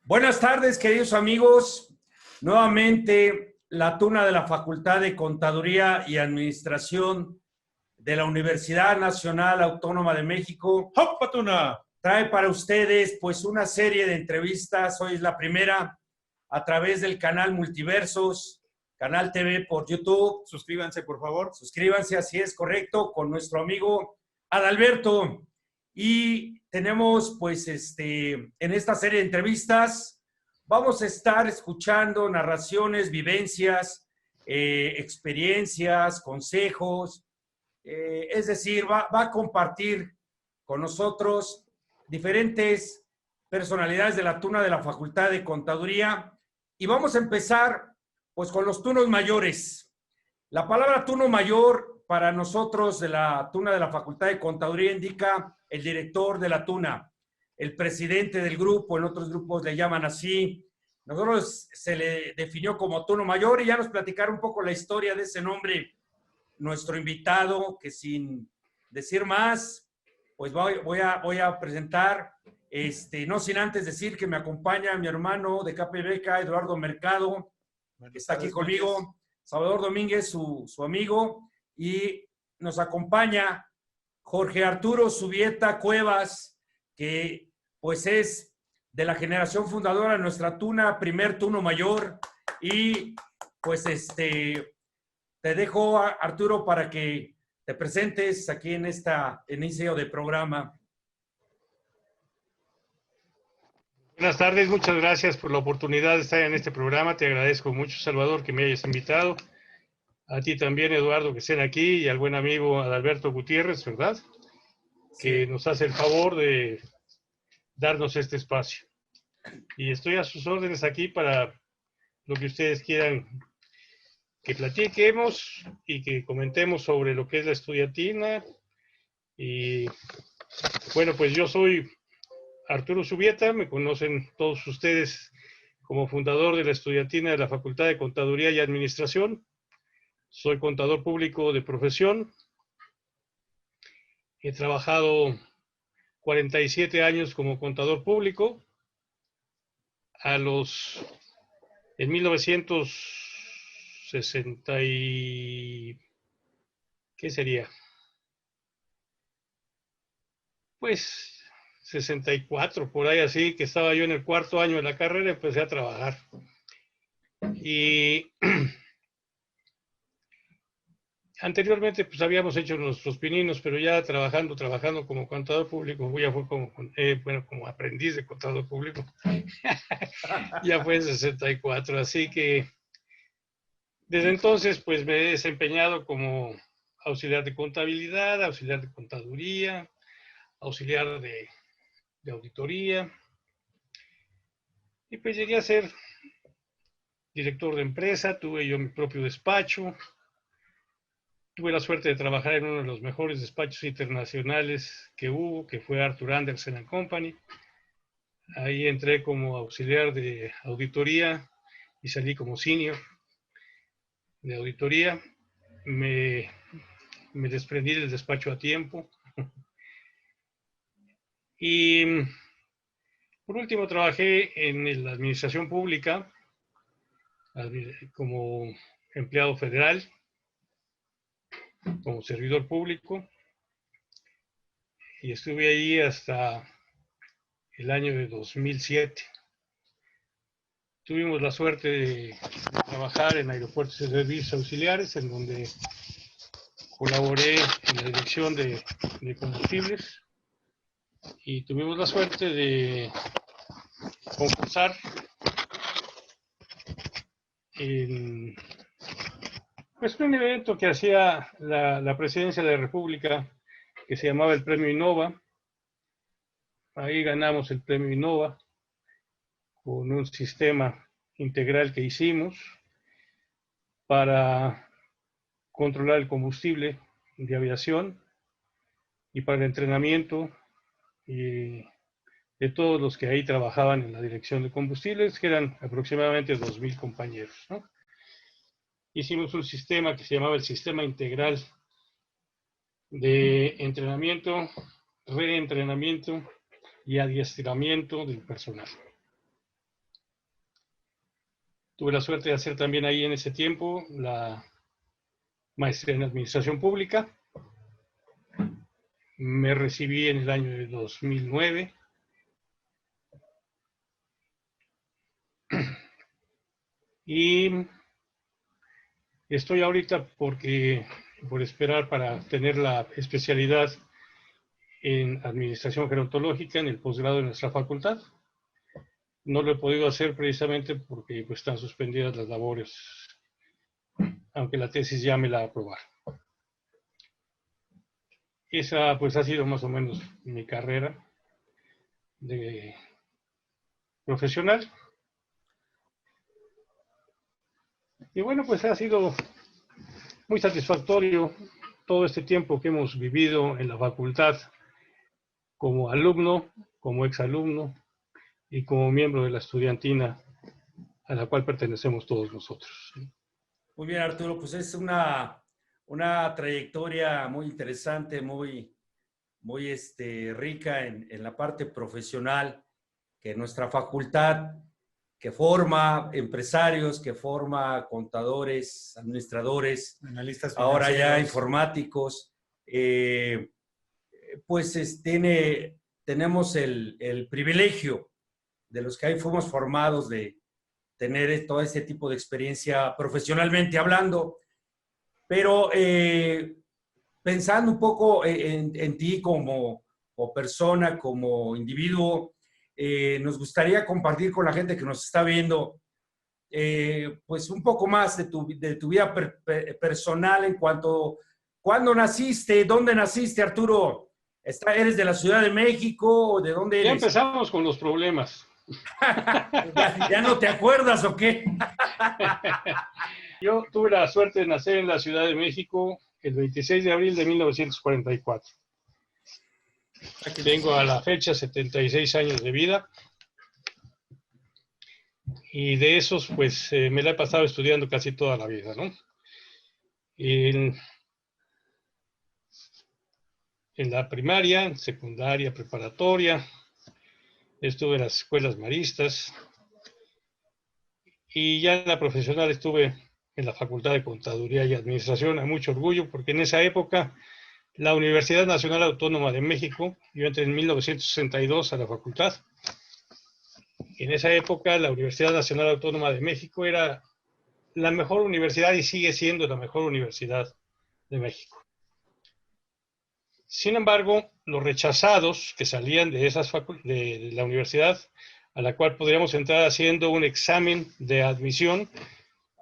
Buenas tardes, queridos amigos. Nuevamente, la Tuna de la Facultad de Contaduría y Administración de la Universidad Nacional Autónoma de México ¡Hopa, Tuna! trae para ustedes pues una serie de entrevistas. Hoy es la primera a través del canal Multiversos, Canal TV por YouTube. Suscríbanse, por favor. Suscríbanse, así es, correcto, con nuestro amigo Adalberto. Y tenemos pues en esta serie de entrevistas vamos a estar escuchando narraciones, vivencias, experiencias, consejos, es decir, va a compartir con nosotros diferentes personalidades de la Tuna de la Facultad de Contaduría y vamos a empezar pues con los tunos mayores. La palabra tuno mayor para nosotros de la Tuna de la Facultad de Contaduría indica el director de la Tuna, el presidente del grupo, en otros grupos le llaman así. Nosotros se le definió como tuno mayor y ya nos platicaron un poco la historia de ese nombre nuestro invitado, que sin decir más, pues voy a presentar, no sin antes decir que me acompaña mi hermano de KPBK, Eduardo Mercado, que está aquí conmigo, Salvador Domínguez, su amigo, y nos acompaña Jorge Arturo Zubieta Cuevas, que pues es de la generación fundadora de nuestra Tuna, primer Tuno Mayor, y pues te dejo, Arturo, para que te presentes aquí en esta inicio de programa. Buenas tardes, muchas gracias por la oportunidad de estar en este programa. Te agradezco mucho, Salvador, que me hayas invitado. A ti también, Eduardo, que estén aquí, y al buen amigo Adalberto Gutiérrez, ¿verdad? Sí. Que nos hace el favor de darnos este espacio. Y estoy a sus órdenes aquí para lo que ustedes quieran que platiquemos y que comentemos sobre lo que es la estudiantina. Y bueno, pues yo soy Arturo Zubieta, me conocen todos ustedes como fundador de la estudiantina de la Facultad de Contaduría y Administración. Soy contador público de profesión. He trabajado 47 años como contador público. En 1960 y... ¿qué sería? Pues 64, por ahí así, que estaba yo en el cuarto año de la carrera, empecé a trabajar. Y anteriormente pues habíamos hecho nuestros pininos, pero ya trabajando como contador público, ya fue como aprendiz de contador público, ya fue en 64, así que desde entonces pues me he desempeñado como auxiliar de contabilidad, auxiliar de contaduría, auxiliar de auditoría, y pues llegué a ser director de empresa, tuve yo mi propio despacho. Tuve la suerte de trabajar en uno de los mejores despachos internacionales que hubo, que fue Arthur Andersen & Company. Ahí entré como auxiliar de auditoría y salí como senior de auditoría. Me desprendí del despacho a tiempo. Y por último trabajé en la administración pública como empleado federal, como servidor público, y estuve ahí hasta el año de 2007. Tuvimos la suerte de trabajar en Aeropuertos y Servicios Auxiliares, en donde colaboré en la dirección de combustibles, y tuvimos la suerte de concursar en pues, un evento que hacía la Presidencia de la República, que se llamaba el Premio Innova. Ahí ganamos el Premio Innova con un sistema integral que hicimos para controlar el combustible de aviación y para el entrenamiento de todos los que ahí trabajaban en la dirección de combustibles, que eran aproximadamente 2,000 compañeros, ¿no? Hicimos un sistema que se llamaba el Sistema Integral de Entrenamiento, Reentrenamiento y Adiestramiento del personal. Tuve la suerte de hacer también ahí en ese tiempo la maestría en Administración Pública. Me recibí en el año de 2009. Y estoy ahorita por esperar para tener la especialidad en Administración Gerontológica en el posgrado de nuestra facultad. No lo he podido hacer precisamente porque pues, están suspendidas las labores, aunque la tesis ya me la aprobaron. Esa pues ha sido más o menos mi carrera de profesional. Y bueno, pues ha sido muy satisfactorio todo este tiempo que hemos vivido en la facultad como alumno, como exalumno y como miembro de la estudiantina a la cual pertenecemos todos nosotros. Muy bien, Arturo, pues es una trayectoria muy interesante, muy rica en la parte profesional, que nuestra facultad, que forma empresarios, que forma contadores, administradores, Analistas ahora ya financieros. informáticos, pues tenemos el privilegio de los que ahí fuimos formados de tener todo ese tipo de experiencia profesionalmente hablando, pero pensando un poco en ti como persona, como individuo, nos gustaría compartir con la gente que nos está viendo pues un poco más de tu vida personal en cuanto, ¿cuándo naciste? ¿Dónde naciste, Arturo? ¿Eres de la Ciudad de México o de dónde Ya eres? empezamos con los problemas. ¿Ya no te acuerdas o qué? Yo tuve la suerte de nacer en la Ciudad de México el 26 de abril de 1944. Tengo a la fecha 76 años de vida y de esos pues me la he pasado estudiando casi toda la vida, ¿no? En la primaria, secundaria, preparatoria, estuve en las escuelas maristas y ya en la profesional estuve en la Facultad de Contaduría y Administración, a mucho orgullo, porque en esa época la Universidad Nacional Autónoma de México, yo entré en 1962 a la facultad, en esa época la Universidad Nacional Autónoma de México era la mejor universidad y sigue siendo la mejor universidad de México. Sin embargo, los rechazados que salían de la universidad, a la cual podríamos entrar haciendo un examen de admisión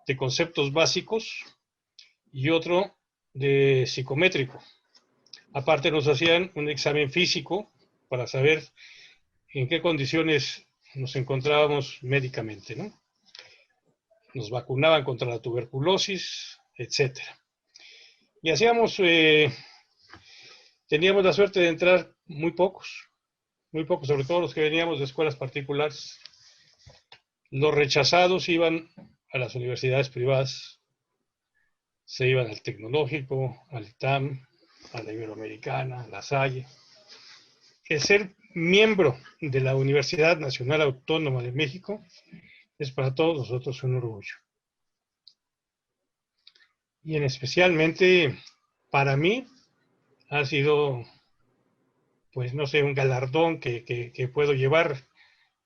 de conceptos básicos y otro de psicométrico. Aparte nos hacían un examen físico para saber en qué condiciones nos encontrábamos médicamente, ¿no? Nos vacunaban contra la tuberculosis, etc. Y teníamos la suerte de entrar muy pocos, sobre todo los que veníamos de escuelas particulares. Los rechazados iban a las universidades privadas, se iban al Tecnológico, al ITAM, a la Iberoamericana, a la Salle. El ser miembro de la Universidad Nacional Autónoma de México es para todos nosotros un orgullo. Y especialmente para mí ha sido, pues no sé, un galardón que puedo llevar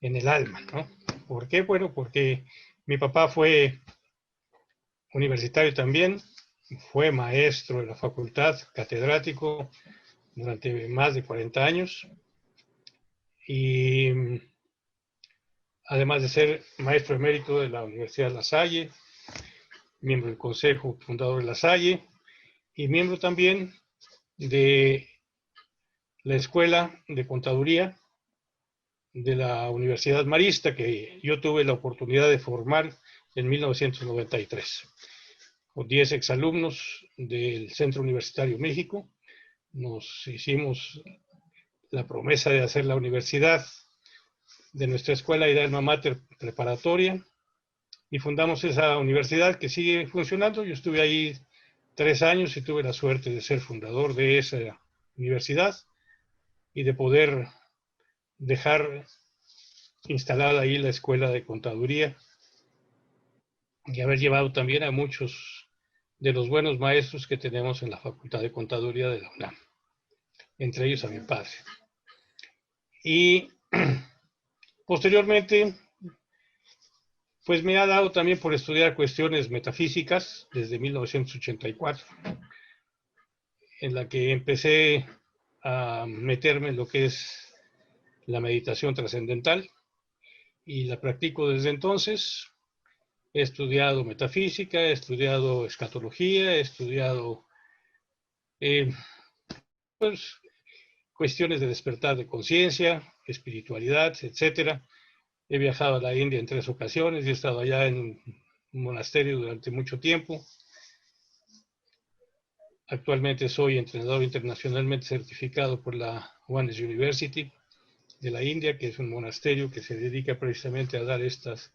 en el alma, ¿no? ¿Por qué? Bueno, porque mi papá fue universitario también, fue maestro de la facultad, catedrático durante más de 40 años y además de ser maestro emérito de la Universidad La Salle, miembro del Consejo Fundador de La Salle y miembro también de la Escuela de Contaduría de la Universidad Marista, que yo tuve la oportunidad de formar en 1993. Con 10 exalumnos del Centro Universitario México, nos hicimos la promesa de hacer la universidad de nuestra escuela y de alma mater preparatoria, y fundamos esa universidad que sigue funcionando. Yo estuve ahí 3 años y tuve la suerte de ser fundador de esa universidad y de poder dejar instalada ahí la Escuela de Contaduría y haber llevado también a muchos de los buenos maestros que tenemos en la Facultad de Contaduría de la UNAM, entre ellos a mi padre. Y posteriormente, pues me ha dado también por estudiar cuestiones metafísicas desde 1984, en la que empecé a meterme en lo que es la meditación trascendental y la practico desde entonces. He estudiado metafísica, he estudiado escatología, he estudiado pues, cuestiones de despertar de conciencia, espiritualidad, etcétera. He viajado a la India en 3 ocasiones y he estado allá en un monasterio durante mucho tiempo. Actualmente soy entrenador internacionalmente certificado por la One University de la India, que es un monasterio que se dedica precisamente a dar estos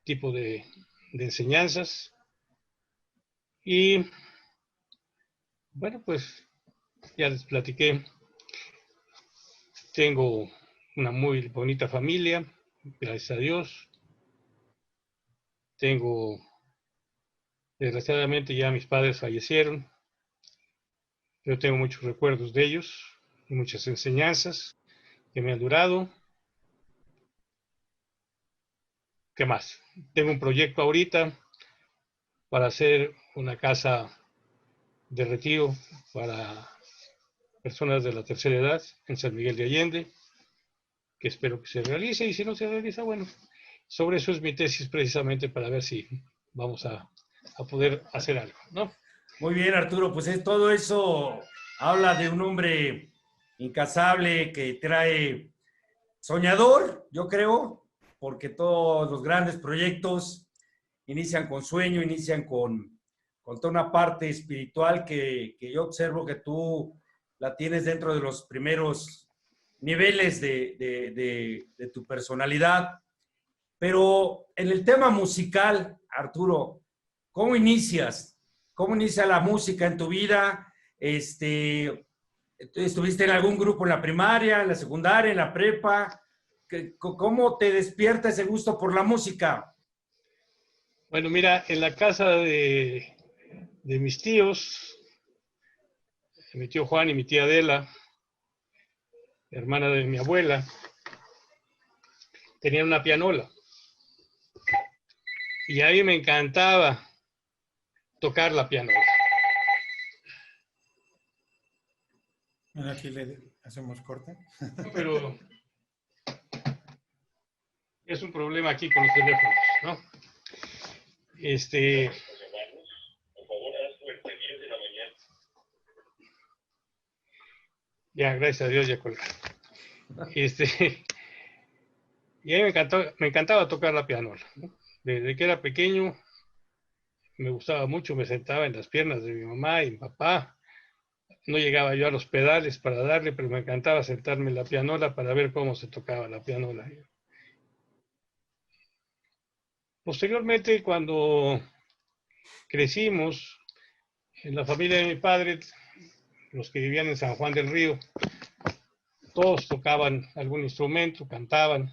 tipos de enseñanzas. Y bueno, pues ya les platiqué, tengo una muy bonita familia, gracias a Dios. Desgraciadamente ya mis padres fallecieron, yo tengo muchos recuerdos de ellos y muchas enseñanzas que me han durado. ¿Qué más? Tengo un proyecto ahorita para hacer una casa de retiro para personas de la tercera edad en San Miguel de Allende, que espero que se realice, y si no se realiza, bueno, sobre eso es mi tesis precisamente para ver si vamos a poder hacer algo, ¿no? Muy bien, Arturo, pues todo eso habla de un hombre incasable que trae soñador, yo creo, porque todos los grandes proyectos inician con sueño, inician con toda una parte espiritual que yo observo que tú la tienes dentro de los primeros niveles de tu personalidad. Pero en el tema musical, Arturo, ¿cómo inicias? ¿Cómo inicia la música en tu vida? ¿Estuviste en algún grupo en la primaria, en la secundaria, en la prepa? ¿Cómo te despierta ese gusto por la música? Bueno, mira, en la casa de mis tíos, mi tío Juan y mi tía Adela, hermana de mi abuela, tenían una pianola. Y a mí me encantaba tocar la pianola. Bueno, aquí le hacemos corte. Pero es un problema aquí con los teléfonos, ¿no? Ya, gracias a Dios ya colgaron. Y a mí me encantaba tocar la pianola, ¿no? Desde que era pequeño me gustaba mucho, me sentaba en las piernas de mi mamá y mi papá. No llegaba yo a los pedales para darle, pero me encantaba sentarme en la pianola para ver cómo se tocaba la pianola. Posteriormente, cuando crecimos, en la familia de mi padre, los que vivían en San Juan del Río, todos tocaban algún instrumento, cantaban.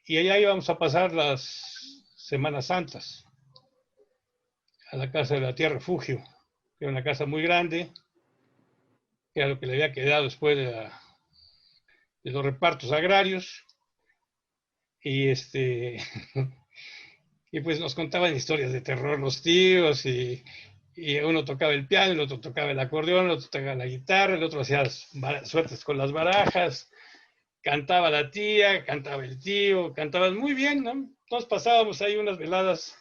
Y allá íbamos a pasar las Semanas Santas a la casa de la Tierra Refugio, que era una casa muy grande, que era lo que le había quedado después de los repartos agrarios. Y y pues nos contaban historias de terror los tíos, y uno tocaba el piano, el otro tocaba el acordeón, el otro tocaba la guitarra, el otro hacía suertes con las barajas, cantaba la tía, cantaba el tío, cantaban muy bien, ¿no? Nos pasábamos ahí unas veladas,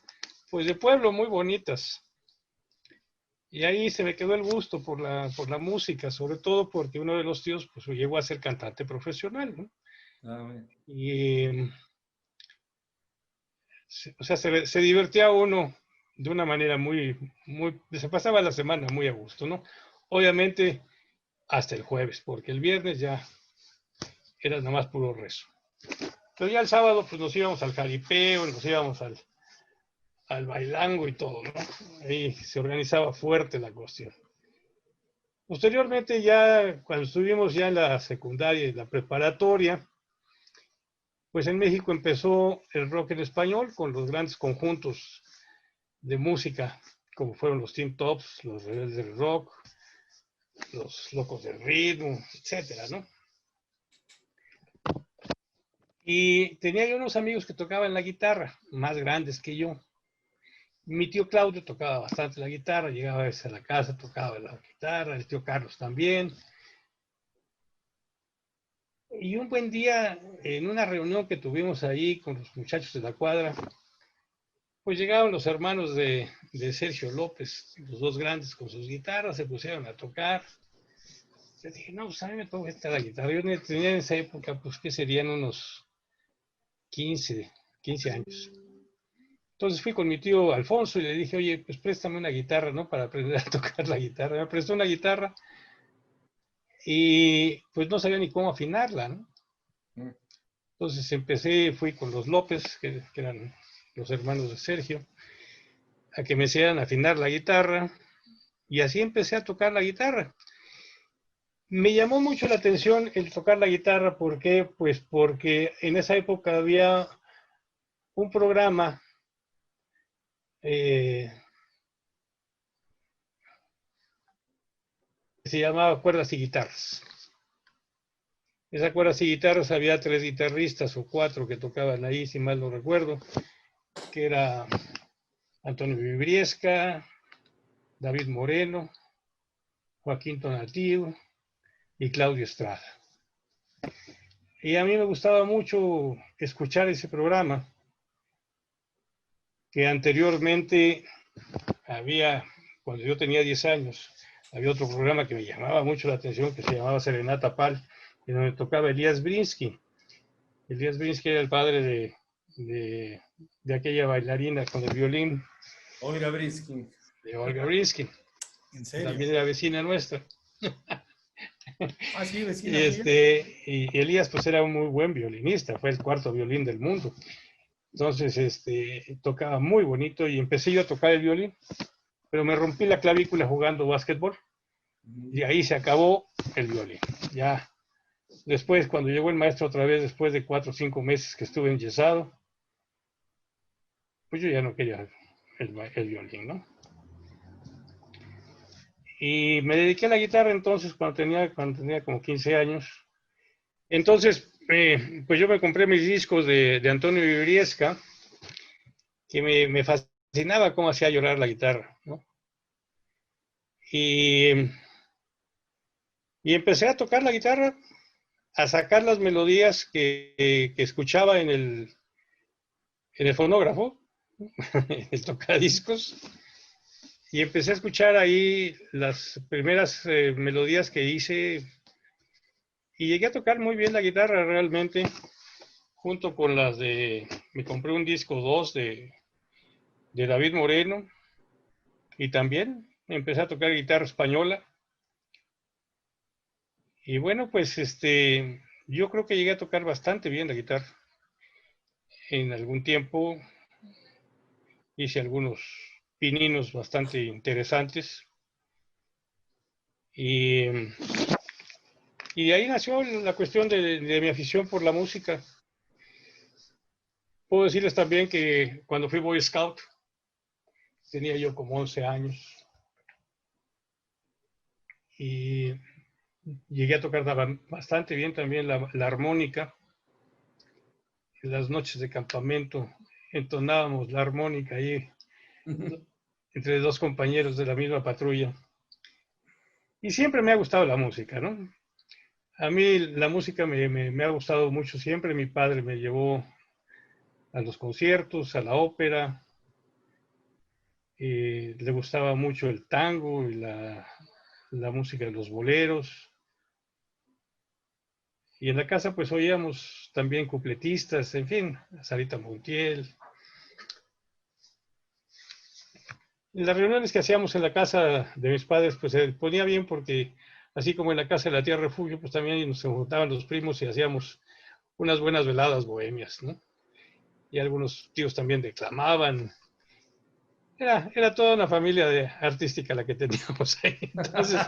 pues de pueblo muy bonitas. Y ahí se me quedó el gusto por la música, sobre todo porque uno de los tíos pues llegó a ser cantante profesional, ¿no? Y o sea, se divertía uno de una manera muy, se pasaba la semana muy a gusto, ¿no? Obviamente hasta el jueves, porque el viernes ya era nada más puro rezo. Pero ya el sábado pues nos íbamos al jaripeo, nos íbamos al bailango y todo, ¿no? Ahí se organizaba fuerte la cuestión. Posteriormente ya, cuando estuvimos ya en la secundaria y la preparatoria, pues en México empezó el rock en español con los grandes conjuntos de música, como fueron los Teen Tops, los Rebeldes del Rock, los Locos del Ritmo, etcétera, ¿no? Y tenía yo unos amigos que tocaban la guitarra, más grandes que yo. Mi tío Claudio tocaba bastante la guitarra, llegaba a veces a la casa, tocaba la guitarra, el tío Carlos también. Y un buen día, en una reunión que tuvimos ahí con los muchachos de la cuadra, pues llegaron los hermanos de Sergio López, los dos grandes con sus guitarras, se pusieron a tocar. Yo dije, no, pues a mí me toca esta la guitarra. Yo tenía en esa época, pues que serían unos 15 años. Entonces fui con mi tío Alfonso y le dije, oye, pues préstame una guitarra, ¿no? Para aprender a tocar la guitarra. Me prestó una guitarra y pues no sabía ni cómo afinarla, ¿no? Entonces fui con los López, que eran los hermanos de Sergio, a que me enseñaran a afinar la guitarra y así empecé a tocar la guitarra. Me llamó mucho la atención el tocar la guitarra, ¿por qué? Pues porque en esa época había un programa que se llamaba Cuerdas y Guitarras. Esa Cuerdas y Guitarras había 3 guitarristas o 4 que tocaban ahí, si mal no recuerdo, que era Antonio Vibriesca, David Moreno, Joaquín Tonatiu y Claudio Estrada. Y a mí me gustaba mucho escuchar ese programa, que anteriormente había, cuando yo tenía 10 años, había otro programa que me llamaba mucho la atención que se llamaba Serenata Pal, en donde tocaba Elías Brinsky. Elías Brinsky era el padre de aquella bailarina con el violín. Olga Brinsky. De Olga Brinsky. ¿En serio? También era vecina nuestra. Ah, sí, vecina. Y Elías pues era un muy buen violinista, fue el 4º violín del mundo. Entonces tocaba muy bonito y empecé yo a tocar el violín, pero me rompí la clavícula jugando básquetbol y ahí se acabó el violín. Ya después, cuando llegó el maestro otra vez, después de 4 o 5 meses que estuve enyesado, pues yo ya no quería el violín, ¿no? Y me dediqué a la guitarra entonces cuando tenía como 15 años. Entonces, pues yo me compré mis discos de Antonio Vibriesca, que me fascinaba cómo hacía llorar la guitarra, ¿no? Y empecé a tocar la guitarra, a sacar las melodías que escuchaba en el fonógrafo, en el tocadiscos, y empecé a escuchar ahí las primeras melodías que hice y llegué a tocar muy bien la guitarra realmente, junto con las me compré un disco 2 de David Moreno y también empecé a tocar guitarra española. Y bueno, pues yo creo que llegué a tocar bastante bien la guitarra. En algún tiempo hice algunos pininos bastante interesantes. Y de ahí nació la cuestión de mi afición por la música. Puedo decirles también que cuando fui Boy Scout, tenía yo como 11 años. Y llegué a tocar bastante bien también la armónica. En las noches de campamento entonábamos la armónica ahí entre 2 compañeros de la misma patrulla. Y siempre me ha gustado la música, ¿no? A mí la música me ha gustado mucho siempre. Mi padre me llevó a los conciertos, a la ópera. Le gustaba mucho el tango y la música de los boleros. Y en la casa pues oíamos también cupletistas, en fin, Sarita Montiel. En las reuniones que hacíamos en la casa de mis padres pues se ponía bien porque así como en la casa de la tía Refugio pues también nos juntaban los primos y hacíamos unas buenas veladas bohemias, ¿no? Y algunos tíos también declamaban. Era toda una familia artística la que teníamos ahí. Entonces,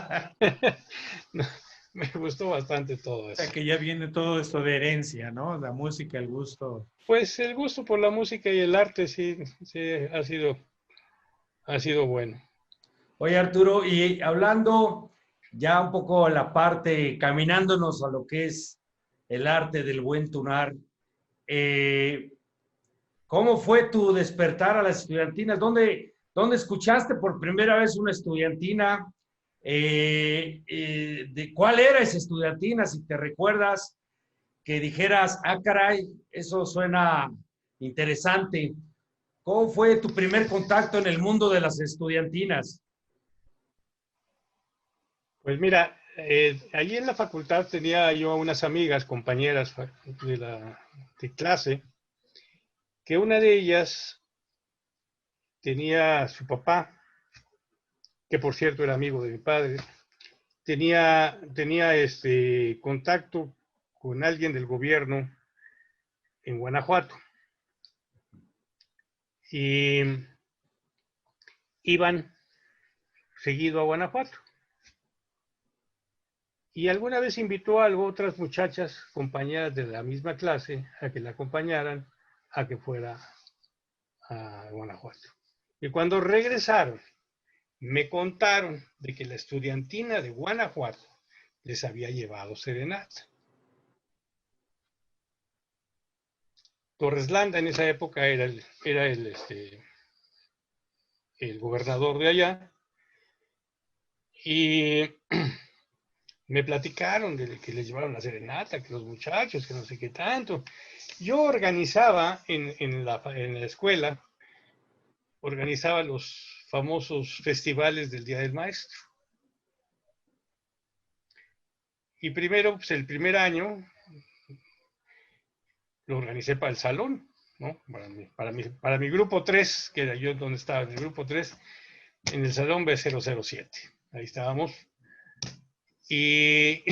me gustó bastante todo O sea, eso. que ya viene todo esto de herencia, ¿no? La música, el gusto. Pues el gusto por la música y el arte sí, sí ha sido bueno. Oye, Arturo, y hablando ya un poco la parte, caminándonos a lo que es el arte del buen tunar, eh, ¿cómo fue tu despertar a las estudiantinas? ¿Dónde escuchaste por primera vez una estudiantina? ¿Cuál era esa estudiantina? Si te recuerdas, que dijeras, ah, caray, eso suena interesante. ¿Cómo fue tu primer contacto en el mundo de las estudiantinas? Pues mira, allí en la facultad tenía yo unas amigas, compañeras de clase, que una de ellas tenía su papá, que por cierto era amigo de mi padre, tenía contacto con alguien del gobierno en Guanajuato y iban seguido a Guanajuato. Y alguna vez invitó a otras muchachas, compañeras de la misma clase, a que la acompañaran a que fuera a Guanajuato. Y cuando regresaron, me contaron de que la estudiantina de Guanajuato les había llevado serenata. Torres Landa en esa época el gobernador de allá y me platicaron de que les llevaron la serenata, que los muchachos, que no sé qué tanto. Yo organizaba en la escuela, organizaba los famosos festivales del Día del Maestro. Y primero, pues el primer año, lo organicé para el salón, ¿no? Para mi grupo 3, que era yo donde estaba, en el grupo 3, en el salón B007. Ahí estábamos. Y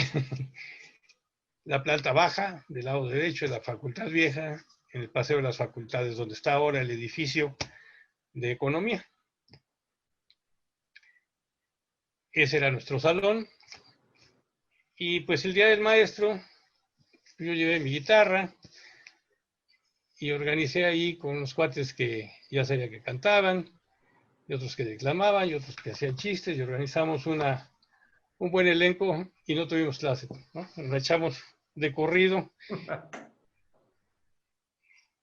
la planta baja, del lado derecho, de la Facultad Vieja, en el Paseo de las Facultades, donde está ahora el edificio de Economía. Ese era nuestro salón. Y pues el Día del Maestro, yo llevé mi guitarra y organicé ahí con unos cuates que ya sabía que cantaban, y otros que declamaban, y otros que hacían chistes, y organizamos un buen elenco y no tuvimos clase, ¿no? Nos echamos de corrido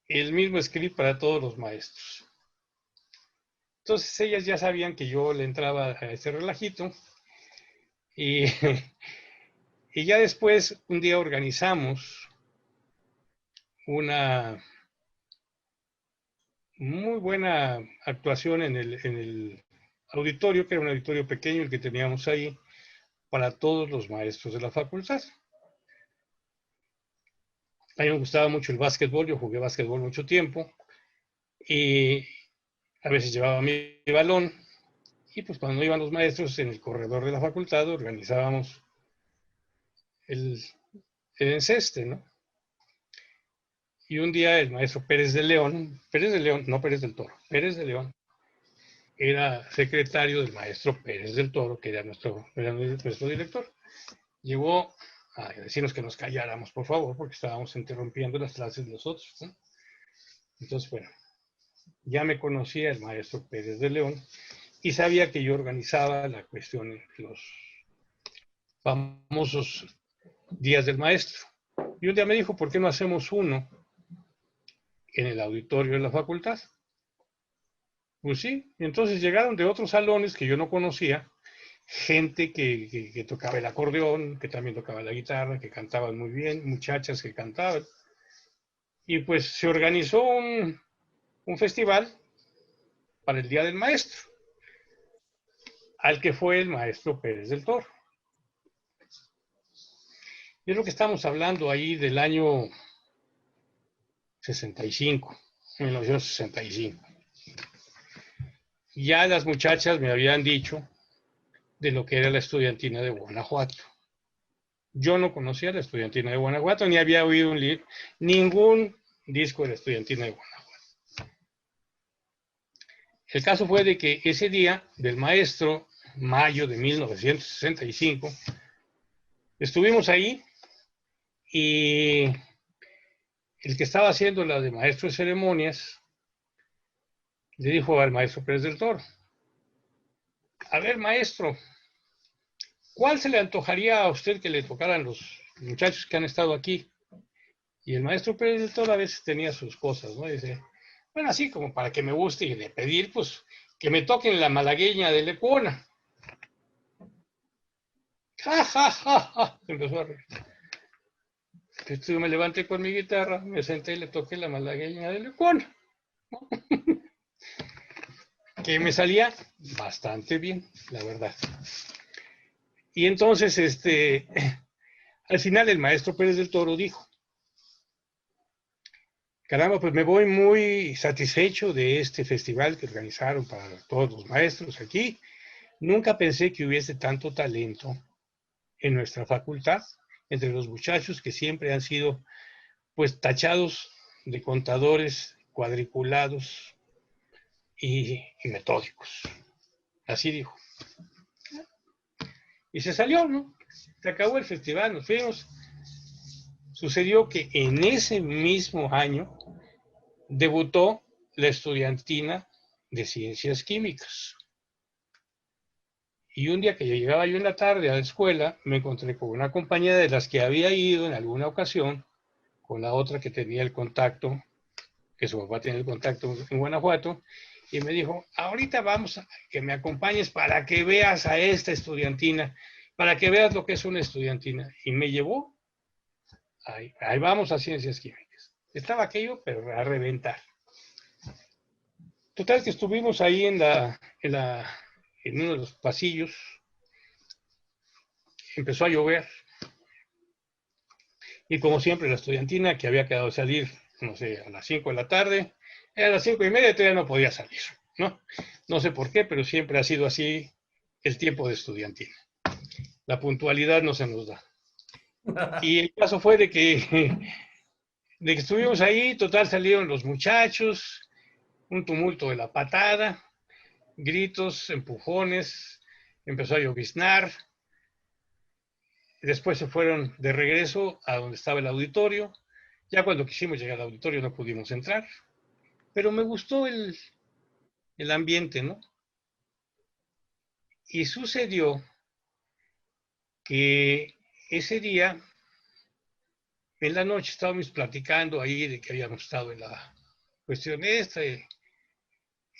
el mismo script para todos los maestros. Entonces ellas ya sabían que yo le entraba a ese relajito y, y ya después un día organizamos una muy buena actuación en el auditorio, que era un auditorio pequeño el que teníamos ahí, para todos los maestros de la facultad. A mí me gustaba mucho el básquetbol, yo jugué básquetbol mucho tiempo y a veces llevaba mi balón y pues cuando iban los maestros en el corredor de la facultad organizábamos el, el enceste, ¿no? Y un día el maestro Pérez de León, no Pérez del Toro, Pérez de León, era secretario del maestro Pérez del Toro, que era nuestro director. Llegó a decirnos que nos calláramos, por favor, porque estábamos interrumpiendo las clases de los otros, ¿no? Entonces, bueno, ya me conocía el maestro Pérez de León y sabía que yo organizaba la cuestión de los famosos días del maestro. Y un día me dijo, ¿por qué no hacemos uno en el auditorio de la facultad? Pues sí, y entonces llegaron de otros salones que yo no conocía, gente que tocaba el acordeón, que también tocaba la guitarra, que cantaban muy bien, muchachas que cantaban. Y pues se organizó un festival para el Día del Maestro, al que fue el maestro Pérez del Toro. Y es lo que estamos hablando ahí del año 65, 1965. Ya las muchachas me habían dicho de lo que era la estudiantina de Guanajuato. Yo no conocía la estudiantina de Guanajuato, ni había oído ningún disco de la estudiantina de Guanajuato. El caso fue de que ese día del maestro, mayo de 1965, Estuvimos ahí y el que estaba haciendo la de maestro de ceremonias le dijo al maestro Pérez del Toro: a ver, maestro, ¿cuál se le antojaría a usted que le tocaran los muchachos que han estado aquí? Y el maestro Pérez del Toro a veces tenía sus cosas, ¿no? Y dice, bueno, así como para que me guste y de pedir, pues, que me toquen la malagueña de Lecuona. Ja, ja, ja, ja. Empezó a reír. Entonces yo me levanté con mi guitarra, me senté y le toqué la malagueña de Lecuona, que me salía bastante bien, la verdad. Y entonces, al final el maestro Pérez del Toro dijo, caramba, pues me voy muy satisfecho de este festival que organizaron para todos los maestros aquí. Nunca pensé que hubiese tanto talento en nuestra facultad, entre los muchachos que siempre han sido pues tachados de contadores, cuadriculados y metódicos. Así dijo. Y se salió, ¿no? Se acabó el festival, nos fuimos. Sucedió que en ese mismo año debutó la estudiantina de ciencias químicas. Y un día que yo llegaba yo en la tarde a la escuela, me encontré con una compañera de las que había ido en alguna ocasión, con la otra que tenía el contacto, que su papá tenía el contacto en Guanajuato, y me dijo, ahorita vamos a que me acompañes para que veas a esta estudiantina, para que veas lo que es una estudiantina. Y me llevó, ahí vamos a ciencias químicas. Estaba aquello, pero a reventar. Total que estuvimos ahí en uno de los pasillos, empezó a llover, y como siempre la estudiantina que había quedado de salir, no sé, a las 5 de la tarde, a las 5:30 todavía no podía salir, ¿no? No sé por qué, pero siempre ha sido así el tiempo de estudiantina. La puntualidad no se nos da. Y el caso fue de que estuvimos ahí, total salieron los muchachos, un tumulto de la patada, gritos, empujones, empezó a lloviznar. Después se fueron de regreso a donde estaba el auditorio. Ya cuando quisimos llegar al auditorio no pudimos entrar, pero me gustó el ambiente, ¿no? Y sucedió que ese día, en la noche, estábamos platicando ahí de que habíamos estado en la cuestión esta.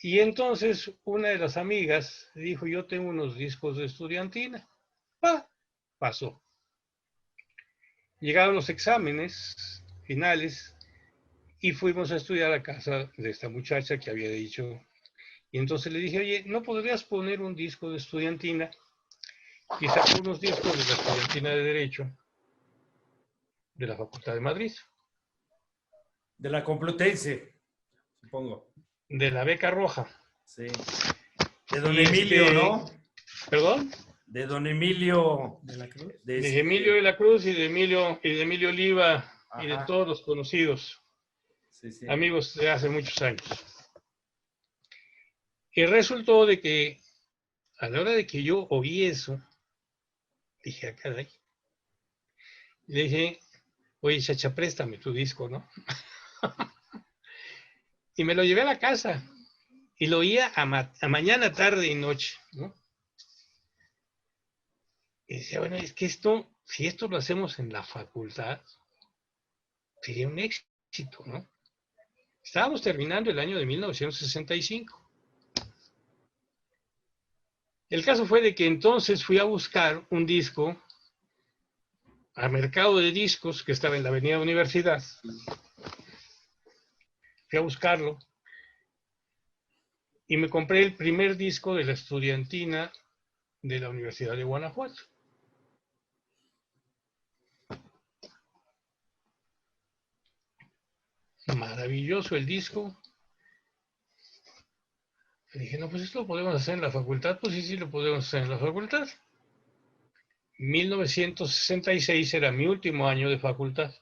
Y entonces una de las amigas dijo, yo tengo unos discos de estudiantina. Pasó. Llegaron los exámenes finales y fuimos a estudiar a casa de esta muchacha que había dicho. Y entonces le dije, oye, ¿no podrías poner un disco de estudiantina? Y sacó unos discos de la estudiantina de Derecho de la Facultad de Madrid. De la Complutense, supongo. De la beca roja. Sí. De don Emilio, ¿no? ¿Perdón? De don Emilio de la Cruz. De Emilio de la Cruz y de Emilio Oliva. Ajá. Y de todos los conocidos. Sí, sí. Amigos de hace muchos años. Y resultó de que a la hora de que yo oí eso, dije, ah, caray. Le dije, oye, chacha, préstame tu disco, ¿no? Y me lo llevé a la casa. Y lo oía a mañana, tarde y noche, ¿no? Y decía, bueno, es que si esto lo hacemos en la facultad, sería un éxito, ¿no? Estábamos terminando el año de 1965. El caso fue de que entonces fui a buscar un disco al mercado de discos que estaba en la Avenida Universidad. Fui a buscarlo y me compré el primer disco de la estudiantina de la Universidad de Guanajuato. Maravilloso el disco. Y dije, no, pues esto lo podemos hacer en la facultad. Pues sí, lo podemos hacer en la facultad. 1966 era mi último año de facultad.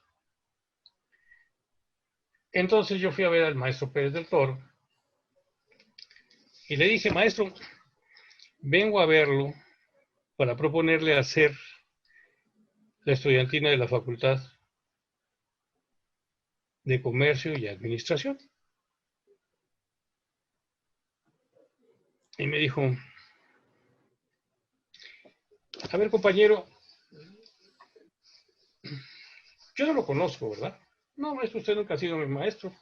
Entonces yo fui a ver al maestro Pérez del Toro y le dije, maestro, vengo a verlo para proponerle hacer la estudiantina de la Facultad de Comercio y Administración. Y me dijo, a ver, compañero, yo no lo conozco, ¿verdad? No, maestro, usted nunca ha sido mi maestro.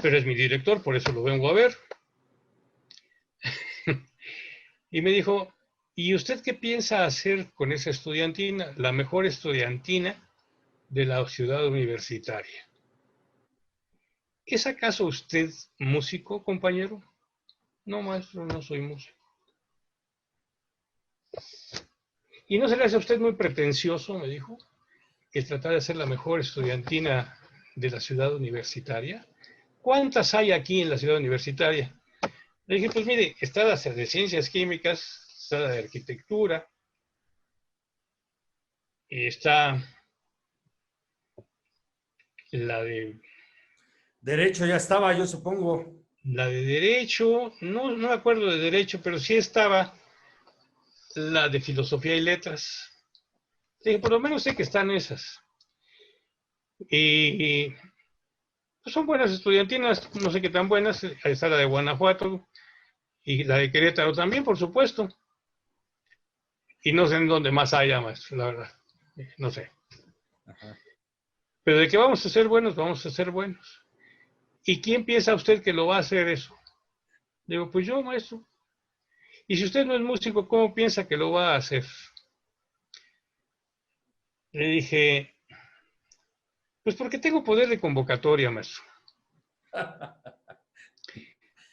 Pero es mi director, por eso lo vengo a ver. Y me dijo, ¿y usted qué piensa hacer con esa estudiantina? La mejor estudiantina de la ciudad universitaria. ¿Es acaso usted músico, compañero? No, maestro, no soy músico. ¿Y no se le hace a usted muy pretencioso, me dijo, el tratar de ser la mejor estudiantina de la ciudad universitaria? ¿Cuántas hay aquí en la ciudad universitaria? Le dije, pues mire, está la de ciencias químicas, está la de arquitectura, y está la de Derecho ya estaba, yo supongo. derecho, no me acuerdo de derecho, pero sí estaba la de filosofía y letras. Le dije, por lo menos sé que están esas. Y pues son buenas estudiantinas, no sé qué tan buenas. Ahí está la de Guanajuato y la de Querétaro también, por supuesto. Y no sé en dónde más haya, maestro, la verdad. No sé. Ajá. Pero de que vamos a ser buenos, vamos a ser buenos. ¿Y quién piensa usted que lo va a hacer eso? Digo, pues yo, maestro. Y si usted no es músico, ¿cómo piensa que lo va a hacer? Le dije, pues porque tengo poder de convocatoria, maestro.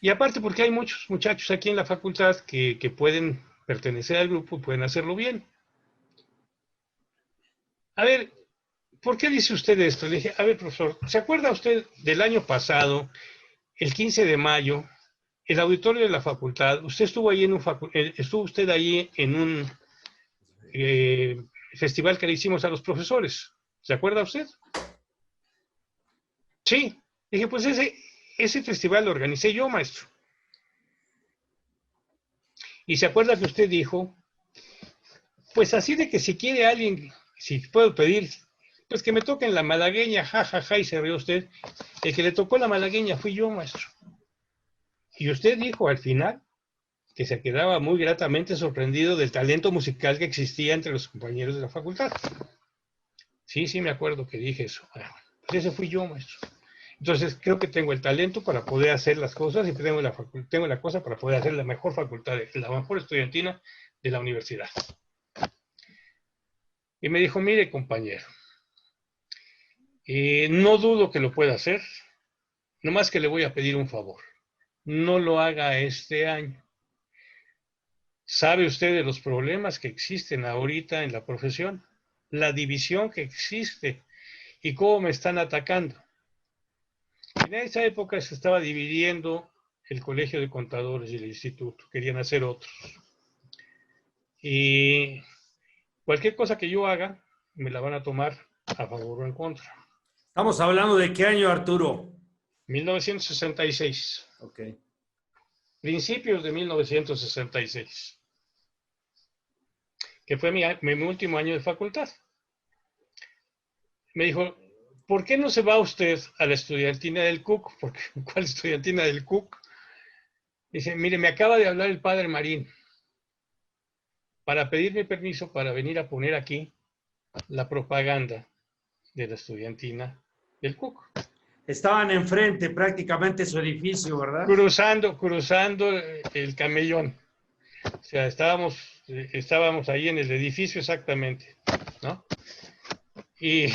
Y aparte porque hay muchos muchachos aquí en la facultad que pueden pertenecer al grupo y pueden hacerlo bien. A ver, ¿por qué dice usted esto? Le dije, a ver, profesor, ¿se acuerda usted del año pasado, el 15 de mayo, el auditorio de la facultad? Usted estuvo ahí estuvo usted ahí en un festival que le hicimos a los profesores. ¿Se acuerda usted? Sí. Dije, pues ese festival lo organicé yo, maestro. Y se acuerda que usted dijo, pues así de que si quiere alguien, si puedo pedir, pues que me toquen la malagueña, jajaja, y se rió usted. El que le tocó la malagueña fui yo, maestro. Y usted dijo al final que se quedaba muy gratamente sorprendido del talento musical que existía entre los compañeros de la facultad. Sí, sí, me acuerdo que dije eso. Bueno, pues ese fui yo, maestro. Entonces creo que tengo el talento para poder hacer las cosas y tengo la cosa para poder hacer la mejor facultad, la mejor estudiantina de la universidad. Y me dijo, mire compañero, no dudo que lo pueda hacer, nomás que le voy a pedir un favor. No lo haga este año. ¿Sabe usted de los problemas que existen ahorita en la profesión? La división que existe y cómo me están atacando. En esa época se estaba dividiendo el Colegio de Contadores y el Instituto. Querían hacer otros. Y cualquier cosa que yo haga, me la van a tomar a favor o en contra. Estamos hablando de qué año, Arturo. 1966. Ok. Principios de 1966. Que fue mi último año de facultad. Me dijo, ¿por qué no se va usted a la estudiantina del CUC? Porque, ¿cuál estudiantina del CUC? Dice, mire, me acaba de hablar el padre Marín para pedirme permiso para venir a poner aquí la propaganda de la estudiantina del CUC. Estaban enfrente prácticamente su edificio, ¿verdad? Cruzando el camellón. O sea, estábamos ahí en el edificio exactamente, ¿no? Y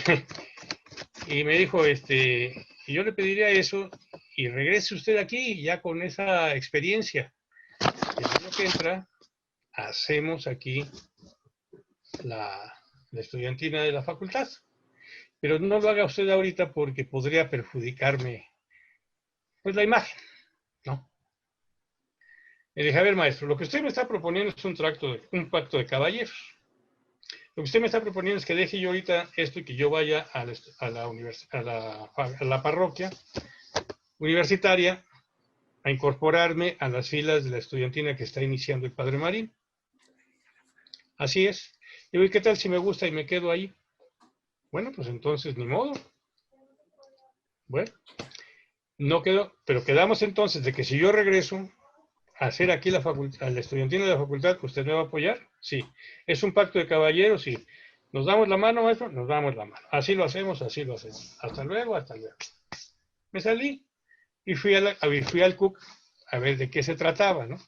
me dijo, y yo le pediría eso y regrese usted aquí ya con esa experiencia. El año que entra, hacemos aquí la estudiantina de la facultad. Pero no lo haga usted ahorita porque podría perjudicarme, pues, la imagen, ¿no? Le dije, a ver, maestro, lo que usted me está proponiendo es un pacto de caballeros. Lo que usted me está proponiendo es que deje yo ahorita esto y que yo vaya a la parroquia universitaria a incorporarme a las filas de la estudiantina que está iniciando el padre Marín. Así es. Digo, ¿y qué tal si me gusta y me quedo ahí? Bueno, pues entonces ni modo. Bueno, no quedó, pero quedamos entonces de que si yo regreso a hacer aquí la facultad, la estudiantina de la facultad, ¿usted me va a apoyar? Sí. ¿Es un pacto de caballeros? Sí. ¿Nos damos la mano, maestro? Nos damos la mano. Así lo hacemos, así lo hacemos. Hasta luego, hasta luego. Me salí y fui al CUC a ver de qué se trataba, ¿no?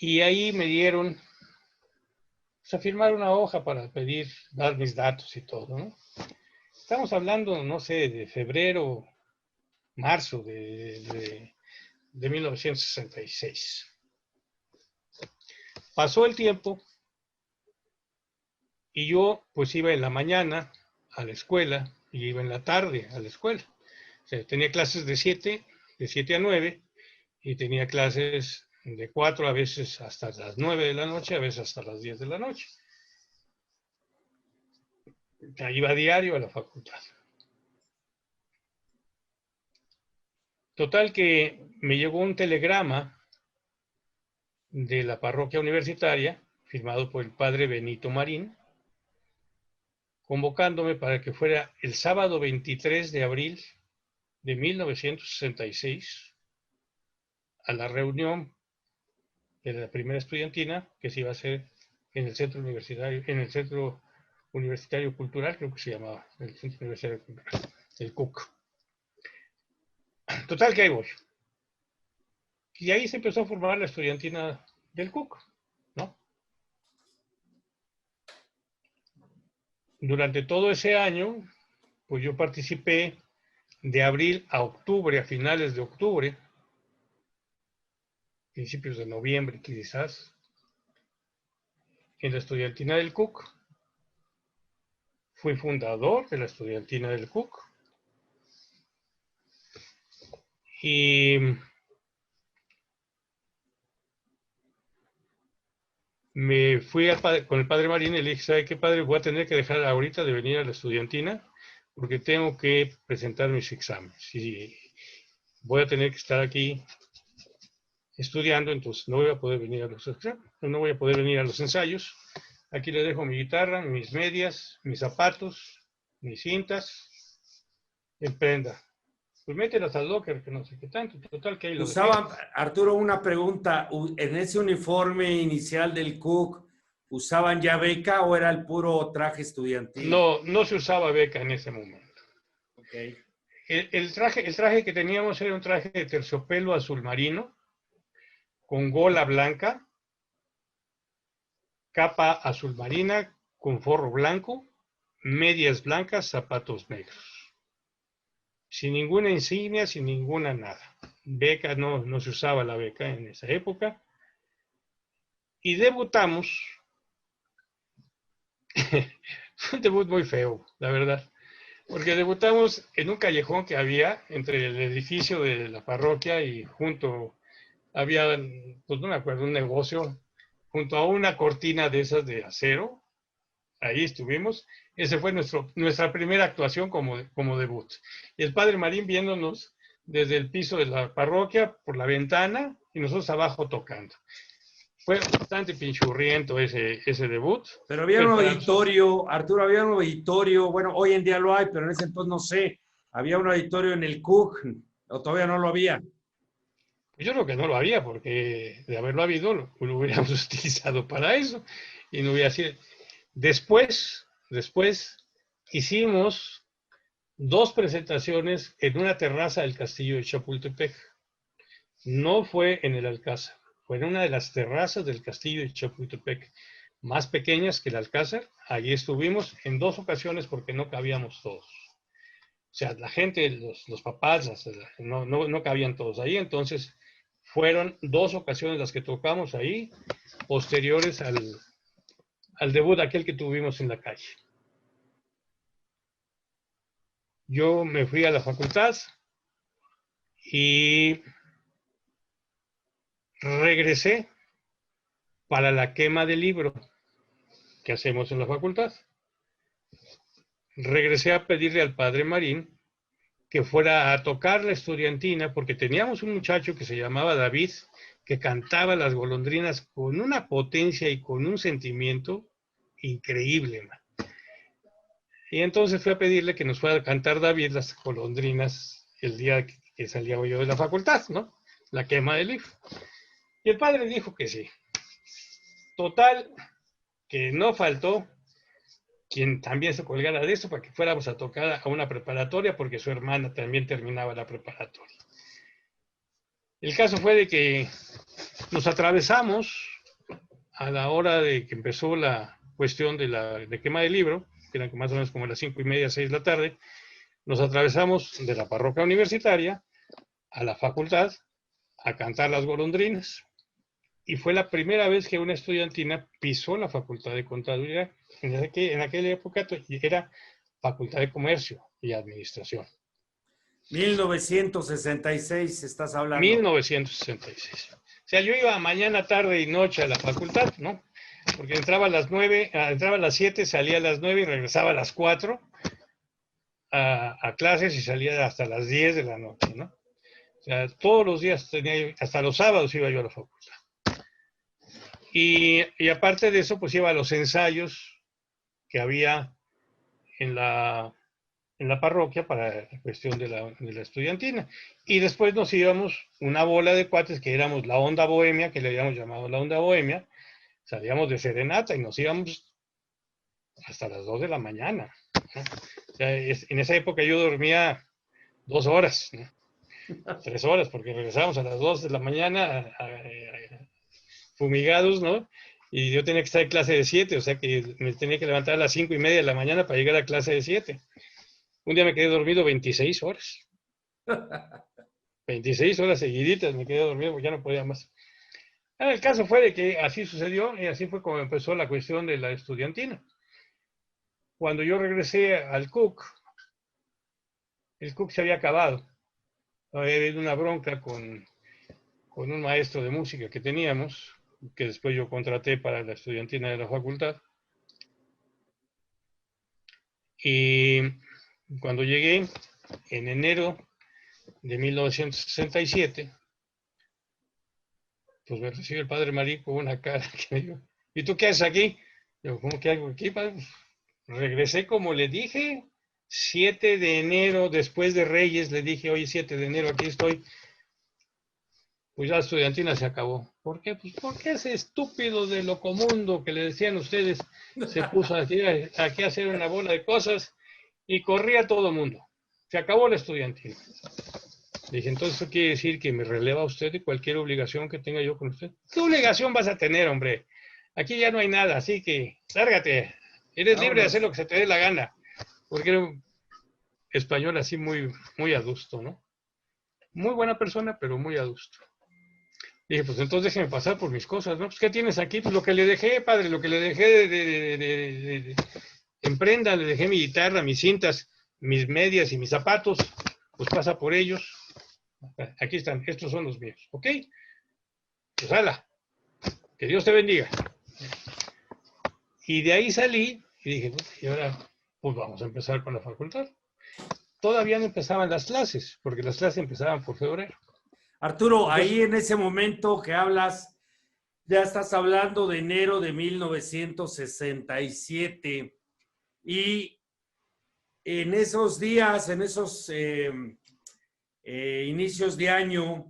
Y ahí me dieron, pues, a firmar una hoja para pedir, dar mis datos y todo, ¿no? Estamos hablando, no sé, de febrero, marzo de 1966. Pasó el tiempo y yo pues iba en la mañana a la escuela y iba en la tarde a la escuela. O sea, tenía clases de 7 a 9 y tenía clases de 4 a veces hasta las 9 de la noche, a veces hasta las 10 de la noche. Iba diario a la facultad. Total que me llegó un telegrama de la parroquia universitaria, firmado por el padre Benito Marín, convocándome para que fuera el sábado 23 de abril de 1966 a la reunión de la primera estudiantina que se iba a hacer en el centro universitario cultural, creo que se llamaba, el centro universitario cultural, el CUC. Total que ahí voy. Y ahí se empezó a formar la estudiantina del CUC, ¿no? Durante todo ese año, pues yo participé de abril a octubre, a finales de octubre, principios de noviembre quizás, en la estudiantina del CUC. Fui fundador de la estudiantina del CUC. Y me fui con el padre Marín y le dije, ¿sabe qué, padre? Voy a tener que dejar ahorita de venir a la estudiantina porque tengo que presentar mis exámenes. Y voy a tener que estar aquí estudiando, entonces no voy a poder venir a los exámenes, no voy a poder venir a los ensayos. Aquí le dejo mi guitarra, mis medias, mis zapatos, mis cintas, en prenda. Pues mételas al locker, que no sé qué tanto. Total que ahí lo dejé. Usaban, Arturo, una pregunta. ¿En ese uniforme inicial del Cook usaban ya beca o era el puro traje estudiantil? No, no se usaba beca en ese momento. Okay. El traje que teníamos era un traje de terciopelo azul marino, con gola blanca, capa azul marina con forro blanco, medias blancas, zapatos negros. Sin ninguna insignia, sin ninguna nada. Beca, no se usaba la beca en esa época. Y debutamos. Fue un debut muy feo, la verdad. Porque debutamos en un callejón que había entre el edificio de la parroquia y junto había, pues no me acuerdo, un negocio, junto a una cortina de esas de acero. Ahí estuvimos. Esa fue nuestra primera actuación como debut. Y el padre Marín viéndonos desde el piso de la parroquia por la ventana y nosotros abajo tocando. Fue bastante pinchurriento ese debut. Pero había un auditorio, Arturo, había un auditorio, bueno, hoy en día lo hay, pero en ese entonces no sé, había un auditorio en el Cook, o todavía no lo había. Yo creo que no lo había, porque de haberlo habido, lo hubiéramos utilizado para eso y no hubiera sido. Después hicimos 2 presentaciones en una terraza del castillo de Chapultepec. No fue en el Alcázar, fue en una de las terrazas del castillo de Chapultepec, más pequeñas que el Alcázar. Allí estuvimos en 2 ocasiones porque no cabíamos todos. O sea, la gente, los papás, no cabían todos ahí, entonces fueron 2 ocasiones las que tocamos ahí, posteriores al debut aquel que tuvimos en la calle. Yo me fui a la facultad y regresé para la quema del libro que hacemos en la facultad. Regresé a pedirle al padre Marín que fuera a tocar la estudiantina, porque teníamos un muchacho que se llamaba David, que cantaba las golondrinas con una potencia y con un sentimiento increíble, man. Y entonces fui a pedirle que nos fuera a cantar David las golondrinas el día que salía yo de la facultad, ¿no? La quema del libro. Y el padre dijo que sí. Total, que no faltó quien también se colgara de eso para que fuéramos a tocar a una preparatoria, porque su hermana también terminaba la preparatoria. El caso fue de que nos atravesamos a la hora de que empezó la cuestión de quema del libro, que eran más o menos como las 5:30, 6 de la tarde, nos atravesamos de la parroquia universitaria a la facultad a cantar las golondrinas. Y fue la primera vez que una estudiantina pisó la facultad de contaduría. En aquella época era facultad de comercio y administración. 1966 estás hablando. 1966. O sea, yo iba mañana, tarde y noche a la facultad, ¿no? Porque entraba a las 9, entraba a las 7, salía a las 9 y regresaba a las 4 a clases y salía hasta las 10 de la noche, ¿no? O sea, todos los días hasta los sábados iba yo a la facultad. Y aparte de eso, pues iba a los ensayos que había en la parroquia para la cuestión de la estudiantina. Y después nos íbamos una bola de cuates que éramos la onda bohemia, que le habíamos llamado la onda bohemia, salíamos de serenata y nos íbamos hasta las 2 de la mañana, ¿no? O sea, en esa época yo dormía 2 horas, ¿no? 3 horas, porque regresábamos a las 2 de la mañana fumigados, ¿no? Y yo tenía que estar en clase de 7, o sea que me tenía que levantar a las 5:30 de la mañana para llegar a clase de 7. Un día me quedé dormido 26 horas. 26 horas seguiditas me quedé dormido porque ya no podía más. El caso fue de que así sucedió y así fue como empezó la cuestión de la estudiantina. Cuando yo regresé al CUC, el CUC se había acabado. Había habido una bronca con un maestro de música que teníamos, que después yo contraté para la estudiantina de la facultad. Y cuando llegué en enero de 1967, pues me recibe el padre Marí con una cara que me dijo, ¿y tú qué haces aquí? Yo, ¿cómo que hago aquí, padre? Pues, regresé como le dije, 7 de enero, después de Reyes, le dije, oye, 7 de enero, aquí estoy. Pues ya la estudiantina se acabó. ¿Por qué? Pues porque ese estúpido de Locomundo que le decían ustedes se puso aquí a hacer una bola de cosas y corría todo el mundo. Se acabó la estudiantina. Le dije, entonces eso quiere decir que me releva usted de cualquier obligación que tenga yo con usted. ¿Qué obligación vas a tener, hombre? Aquí ya no hay nada, así que lárgate. Eres libre de hacer lo que se te dé la gana. Porque era un español así muy, muy adusto, ¿no? Muy buena persona, pero muy adusto. Dije, pues entonces déjeme pasar por mis cosas, ¿no? Pues, ¿qué tienes aquí? Pues lo que le dejé, padre, lo que le dejé en prenda, le dejé mi guitarra, mis cintas, mis medias y mis zapatos, pues pasa por ellos. Aquí están, estos son los míos, ¿ok? Pues hala, que Dios te bendiga. Y de ahí salí y dije, y ahora, pues vamos a empezar con la facultad. Todavía no empezaban las clases, porque las clases empezaban por febrero. Arturo, Entonces, ahí en ese momento que hablas, ya estás hablando de enero de 1967 y en esos días, en esos inicios de año,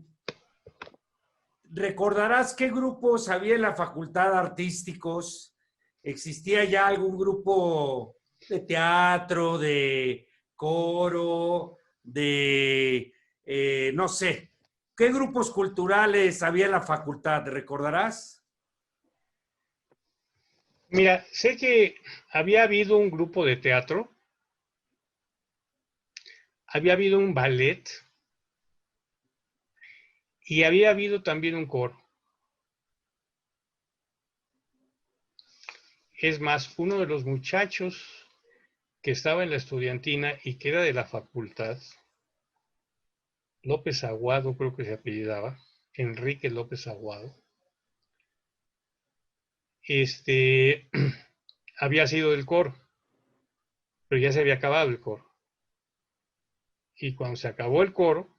¿recordarás qué grupos había en la facultad artísticos? ¿Existía ya algún grupo de teatro, de coro, de, no sé, qué grupos culturales había en la facultad? ¿Recordarás? mira, sé que había habido un grupo de teatro, había habido un ballet y había habido también un coro. Es más, uno de los muchachos que estaba en la estudiantina y que era de la facultad, López Aguado creo que se apellidaba, Enrique López Aguado, había sido del coro, pero ya se había acabado el coro. y cuando se acabó el coro,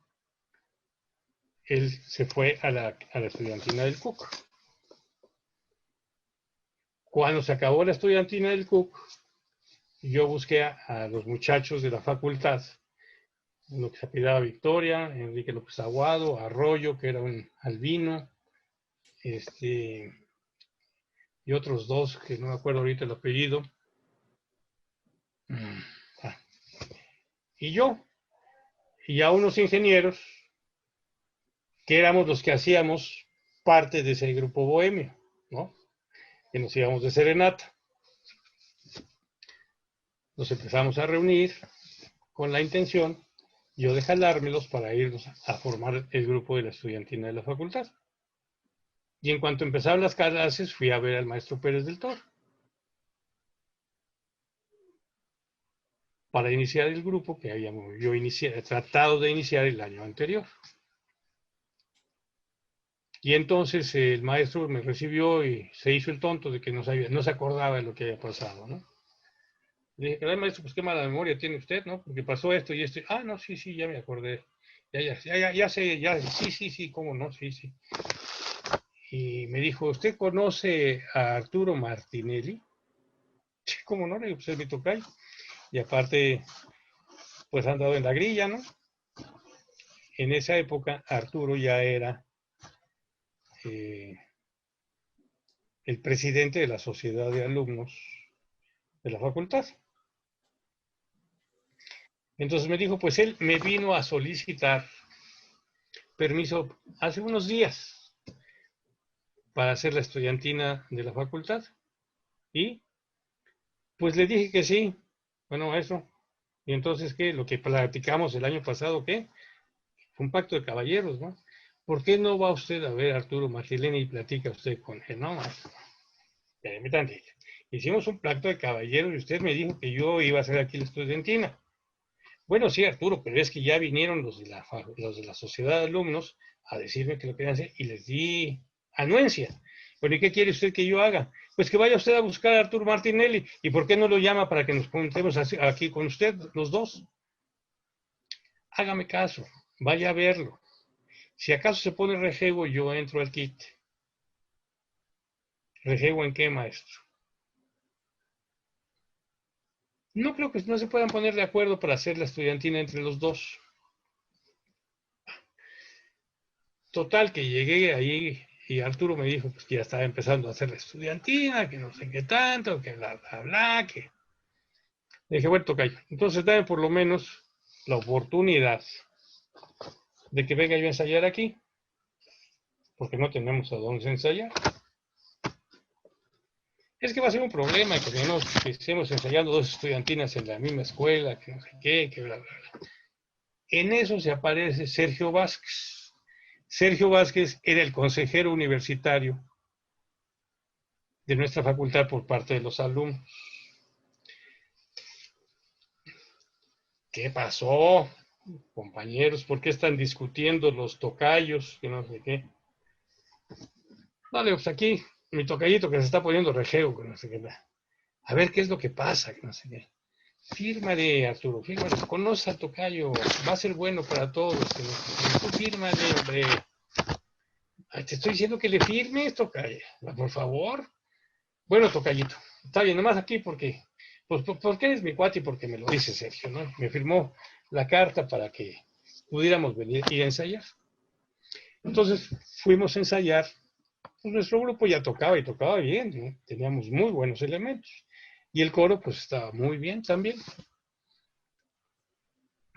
él se fue a la estudiantina del CUC. Cuando se acabó la estudiantina del CUC, yo busqué a los muchachos de la facultad, uno que se apellidaba Victoria, Enrique López Aguado, Arroyo, que era un albino, y otros dos, que no me acuerdo ahorita el apellido. Y yo, y a unos ingenieros, que éramos los que hacíamos parte de ese grupo bohemio, ¿no? Que nos íbamos de serenata. Nos empezamos a reunir con la intención, yo de jalármelos para irnos a formar el grupo de la estudiantina de la facultad. Y en cuanto empezaron las clases, fui a ver al maestro Pérez del Toro para iniciar el grupo que habíamos yo tratado de iniciar el año anterior. Y entonces el maestro me recibió y se hizo el tonto de que no se acordaba de lo que había pasado, ¿no? Le dije, caray, maestro, pues qué mala memoria tiene usted, ¿no? Porque pasó esto y esto. Ah, no, sí, ya me acordé. Ya sé, sí, cómo no, sí. Y me dijo, ¿usted conoce a Arturo Martinelli? Sí, cómo no, le digo, pues es mi tocayo. Y aparte, pues han dado en la grilla, ¿no? En esa época, Arturo ya era el presidente de la sociedad de alumnos de la facultad. Entonces me dijo, pues él me vino a solicitar permiso hace unos días para hacer la estudiantina de la facultad. Y pues le dije que sí. Bueno, eso. Y entonces, ¿qué? Lo que platicamos el año pasado, ¿qué? Fue un pacto de caballeros, ¿no? ¿Por qué no va usted a ver a Arturo Martileni y platica usted con él? No, maestro. Hicimos un pacto de caballeros y usted me dijo que yo iba a hacer aquí la estudiantina. Bueno, sí, Arturo, pero es que ya vinieron los de la sociedad de alumnos a decirme que lo querían hacer y les di anuencia. Bueno, ¿y qué quiere usted que yo haga? Pues que vaya usted a buscar a Arturo Martinelli. ¿Y por qué no lo llama para que nos juntemos aquí con usted, los dos? Hágame caso, vaya a verlo. Si acaso se pone rejego, yo entro al kit. ¿Rejego en qué, maestro? No creo que no se puedan poner de acuerdo para hacer la estudiantina entre los dos. Total, que llegué ahí y Arturo me dijo pues, que ya estaba empezando a hacer la estudiantina, que no sé qué tanto, que bla, que... Le dije, bueno, tocayo, entonces dame por lo menos la oportunidad de que venga yo a ensayar aquí, porque no tenemos a dónde ensayar. Es que va a ser un problema que estemos ensayando dos estudiantinas en la misma escuela, que no sé qué, que bla. En eso se aparece Sergio Vázquez. Sergio Vázquez era el consejero universitario de nuestra facultad por parte de los alumnos. ¿Qué pasó, compañeros? ¿Por qué están discutiendo los tocayos? Que no sé qué. Vale, pues aquí mi tocayito que se está poniendo rejeo, que no sé qué. A ver qué es lo que pasa, que no sé qué. Fírmale, Arturo, fírmale. Conoce al tocayo, va a ser bueno para todos. Que no sé qué. Tú fírmale, hombre. Ay, te estoy diciendo que le firmes, tocayo, por favor. Bueno, tocayito, está bien, nomás aquí porque, pues porque eres mi cuate y porque me lo dice Sergio, ¿no? Me firmó la carta para que pudiéramos venir y ensayar. Entonces fuimos a ensayar. Pues nuestro grupo ya tocaba y tocaba bien, ¿no? Teníamos muy buenos elementos. Y el coro pues estaba muy bien también.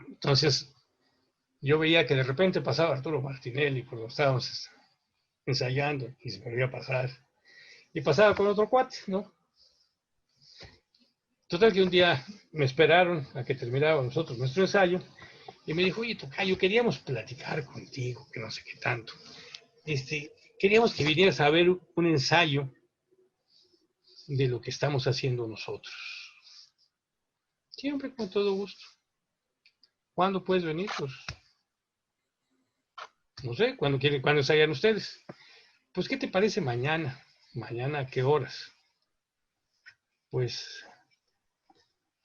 Entonces yo veía que de repente pasaba Arturo Martinelli cuando estábamos ensayando y se volvía a pasar. Y pasaba con otro cuate, ¿no? Total que un día me esperaron a que terminara nosotros nuestro ensayo y me dijo, oye, tocayo, queríamos platicar contigo, que no sé qué tanto. Queríamos que vinieras a ver un ensayo de lo que estamos haciendo nosotros. Siempre con todo gusto. ¿Cuándo puedes venir? Pues, no sé, ¿cuándo ensayan ustedes? Pues, ¿qué te parece mañana? ¿Mañana a qué horas? Pues,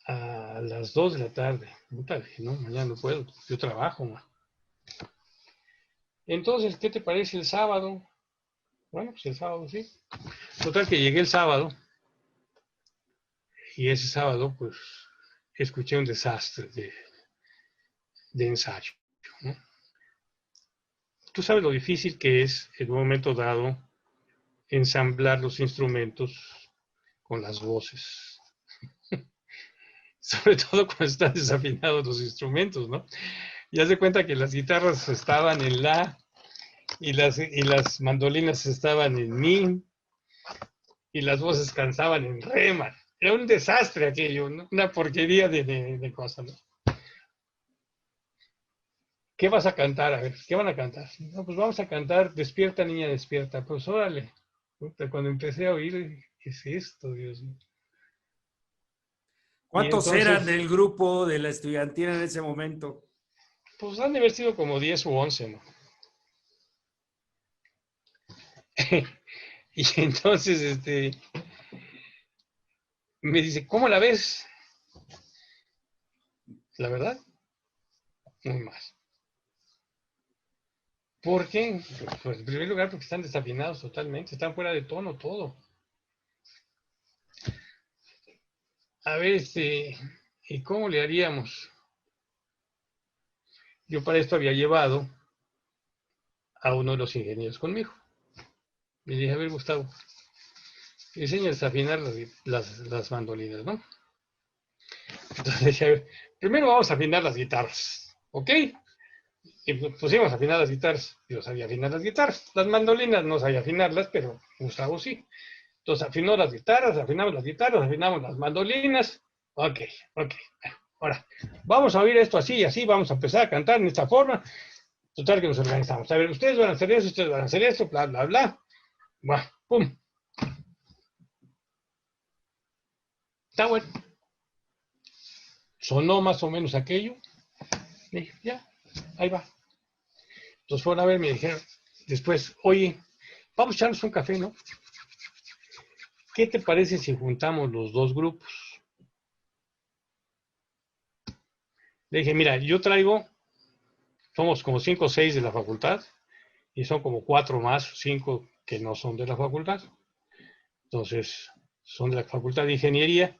a a las 2 de la tarde. Puta, no, mañana no puedo, yo trabajo, man. Entonces, ¿qué te parece el sábado? Bueno, pues el sábado sí. Total que llegué el sábado y ese sábado, pues, escuché un desastre de ensayo, ¿no? Tú sabes lo difícil que es en un momento dado ensamblar los instrumentos con las voces. Sobre todo cuando están desafinados los instrumentos, ¿no? Y haz de cuenta que las guitarras estaban en la y las mandolinas estaban en mi y las voces cantaban en re, man. Era un desastre aquello, ¿no? Una porquería de cosas, ¿no? ¿Qué vas a cantar? A ver, ¿qué van a cantar? No, pues vamos a cantar Despierta, niña, despierta. Pues órale. Puta, cuando empecé a oír, ¿qué es esto, Dios mío? Y ¿Cuántos eran entonces, del grupo de la estudiantina en ese momento? pues han de haber sido como 10 u 11, ¿no? Y entonces, me dice, ¿cómo la ves? La verdad, muy mal. ¿Por qué? Pues en primer lugar porque están desafinados totalmente, están fuera de tono todo. A ver, ¿y cómo le haríamos? Yo para esto había llevado a uno de los ingenieros conmigo. Le dije, a ver, Gustavo, enséñales a afinar las mandolinas, ¿no? Entonces le dije, a ver, primero vamos a afinar las guitarras, ¿ok? Y pusimos a afinar las guitarras. Yo sabía afinar las guitarras. Las mandolinas no sabía afinarlas, pero Gustavo sí. Entonces afinó las guitarras, afinamos las mandolinas. Ok, ok. Ahora, vamos a oír esto así y así, vamos a empezar a cantar en esta forma. Total que nos organizamos. A ver, ustedes van a hacer eso, ustedes van a hacer esto, bla, bla, bla. Bueno, pum. Está bueno. Sonó más o menos aquello. Y dije, ya, ahí va. Entonces fueron a ver, me dijeron después, oye, vamos a echarnos un café, ¿no? ¿Qué te parece si juntamos los dos grupos? Le dije, mira, yo traigo, somos como 5 o 6 de la facultad, y son como 4 más, 5 que no son de la facultad. Entonces, son de la facultad de ingeniería,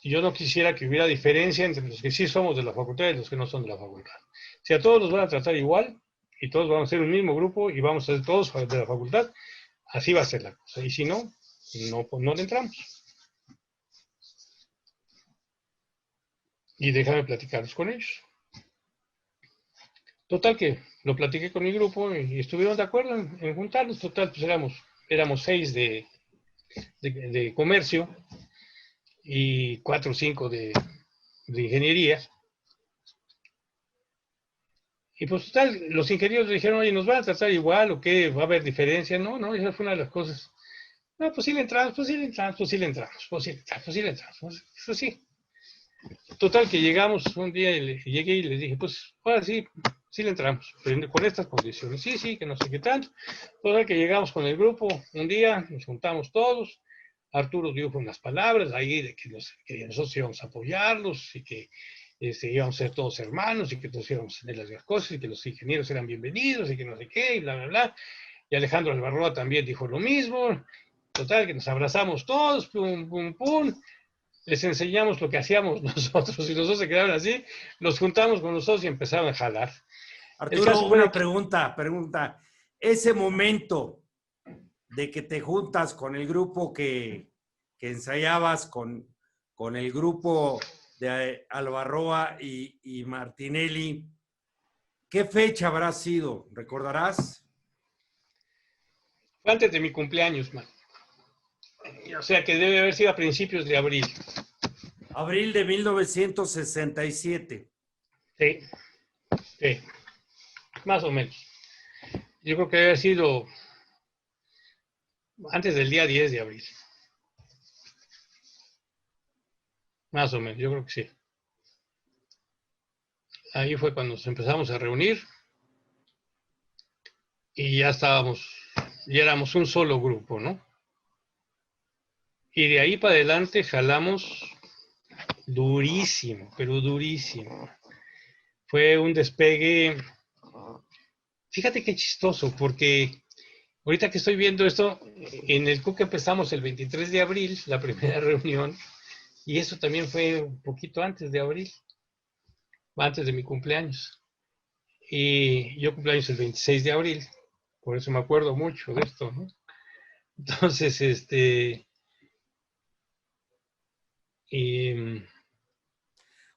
y yo no quisiera que hubiera diferencia entre los que sí somos de la facultad y los que no son de la facultad. Si a todos los van a tratar igual, y todos vamos a ser un mismo grupo, y vamos a ser todos de la facultad, así va a ser la cosa. Y si no, no le entramos. Y déjame platicarlos con ellos. Total que lo platiqué con mi grupo y estuvieron de acuerdo en juntarnos. Total, pues éramos 6 de comercio y 4 o 5 de ingeniería. Y pues total, los ingenieros dijeron, oye, ¿nos van a tratar igual o qué? ¿Va a haber diferencia? No, no, esa fue una de las cosas. No, pues sí le entramos, pues sí le entramos, pues sí le entramos, pues sí le entramos, pues sí le entramos, pues eso sí. Total que llegamos un día y llegué y les dije, pues ahora sí, sí le entramos, con estas condiciones. Sí, sí, que no sé qué tanto. Total que llegamos con el grupo un día, nos juntamos todos. Arturo dio unas palabras ahí de que nosotros íbamos a apoyarlos y que íbamos a ser todos hermanos y que todos íbamos a tener las mismas cosas y que los ingenieros eran bienvenidos y que no sé qué y bla, bla, bla. Y Alejandro Albarroa también dijo lo mismo. Total que nos abrazamos todos, pum, pum, pum. Les enseñamos lo que hacíamos nosotros y los dos se quedaron así, los juntamos con nosotros y empezaron a jalar. El Arturo, caso fue una que, pregunta. Ese momento de que te juntas con el grupo que ensayabas con el grupo de Albarroa y Martinelli, ¿qué fecha habrá sido? ¿Recordarás? fue antes de mi cumpleaños, man. O sea que debe haber sido a principios de abril. Abril de 1967. Sí, sí, más o menos. Yo creo que debe haber sido antes del día 10 de abril. Más o menos, yo creo que sí. Ahí fue cuando nos empezamos a reunir y ya éramos un solo grupo, ¿no? Y de ahí para adelante jalamos durísimo, pero durísimo. Fue un despegue. Fíjate qué chistoso, porque ahorita que estoy viendo esto, en el CUC empezamos el 23 de abril, la primera reunión, y eso también fue un poquito antes de abril, antes de mi cumpleaños. Y yo cumpleaños el 26 de abril, por eso me acuerdo mucho de esto, ¿no? Entonces,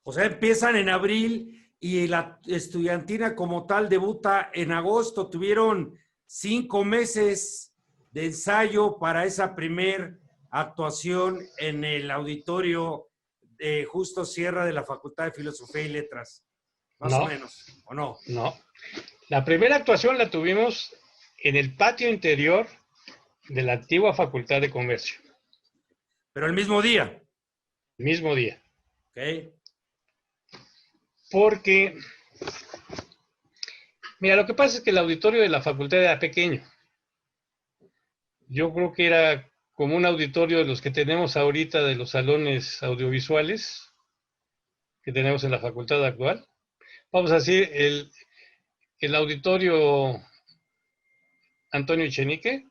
O sea, empiezan en abril y la estudiantina como tal debuta en agosto. Tuvieron 5 meses de ensayo para esa primer actuación en el auditorio de Justo Sierra de la Facultad de Filosofía y Letras. Más o no, menos, ¿o no? no. La primera actuación la tuvimos en el patio interior de la antigua Facultad de Comercio. Pero el mismo día. El mismo día. ¿Ok? Porque, mira, lo que pasa es que el auditorio de la facultad era pequeño. Yo creo que era como un auditorio de los que tenemos ahorita de los salones audiovisuales que tenemos en la facultad actual. Vamos a decir, el auditorio Antonio Echenique,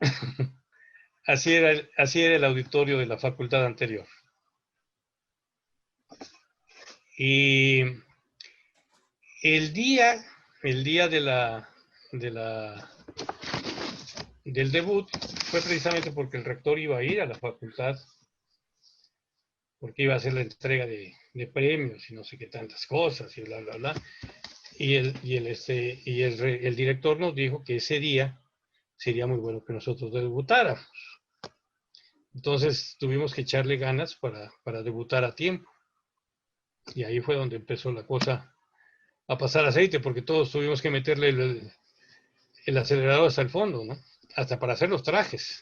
así era el auditorio de la facultad anterior. Y el día de del debut fue precisamente porque el rector iba a ir a la facultad, porque iba a hacer la entrega de premios y no sé qué tantas cosas y bla, bla, bla. Y el director nos dijo que ese día sería muy bueno que nosotros debutáramos. Entonces tuvimos que echarle ganas para debutar a tiempo. Y ahí fue donde empezó la cosa a pasar aceite, porque todos tuvimos que meterle el acelerador hasta el fondo, ¿no? Hasta para hacer los trajes,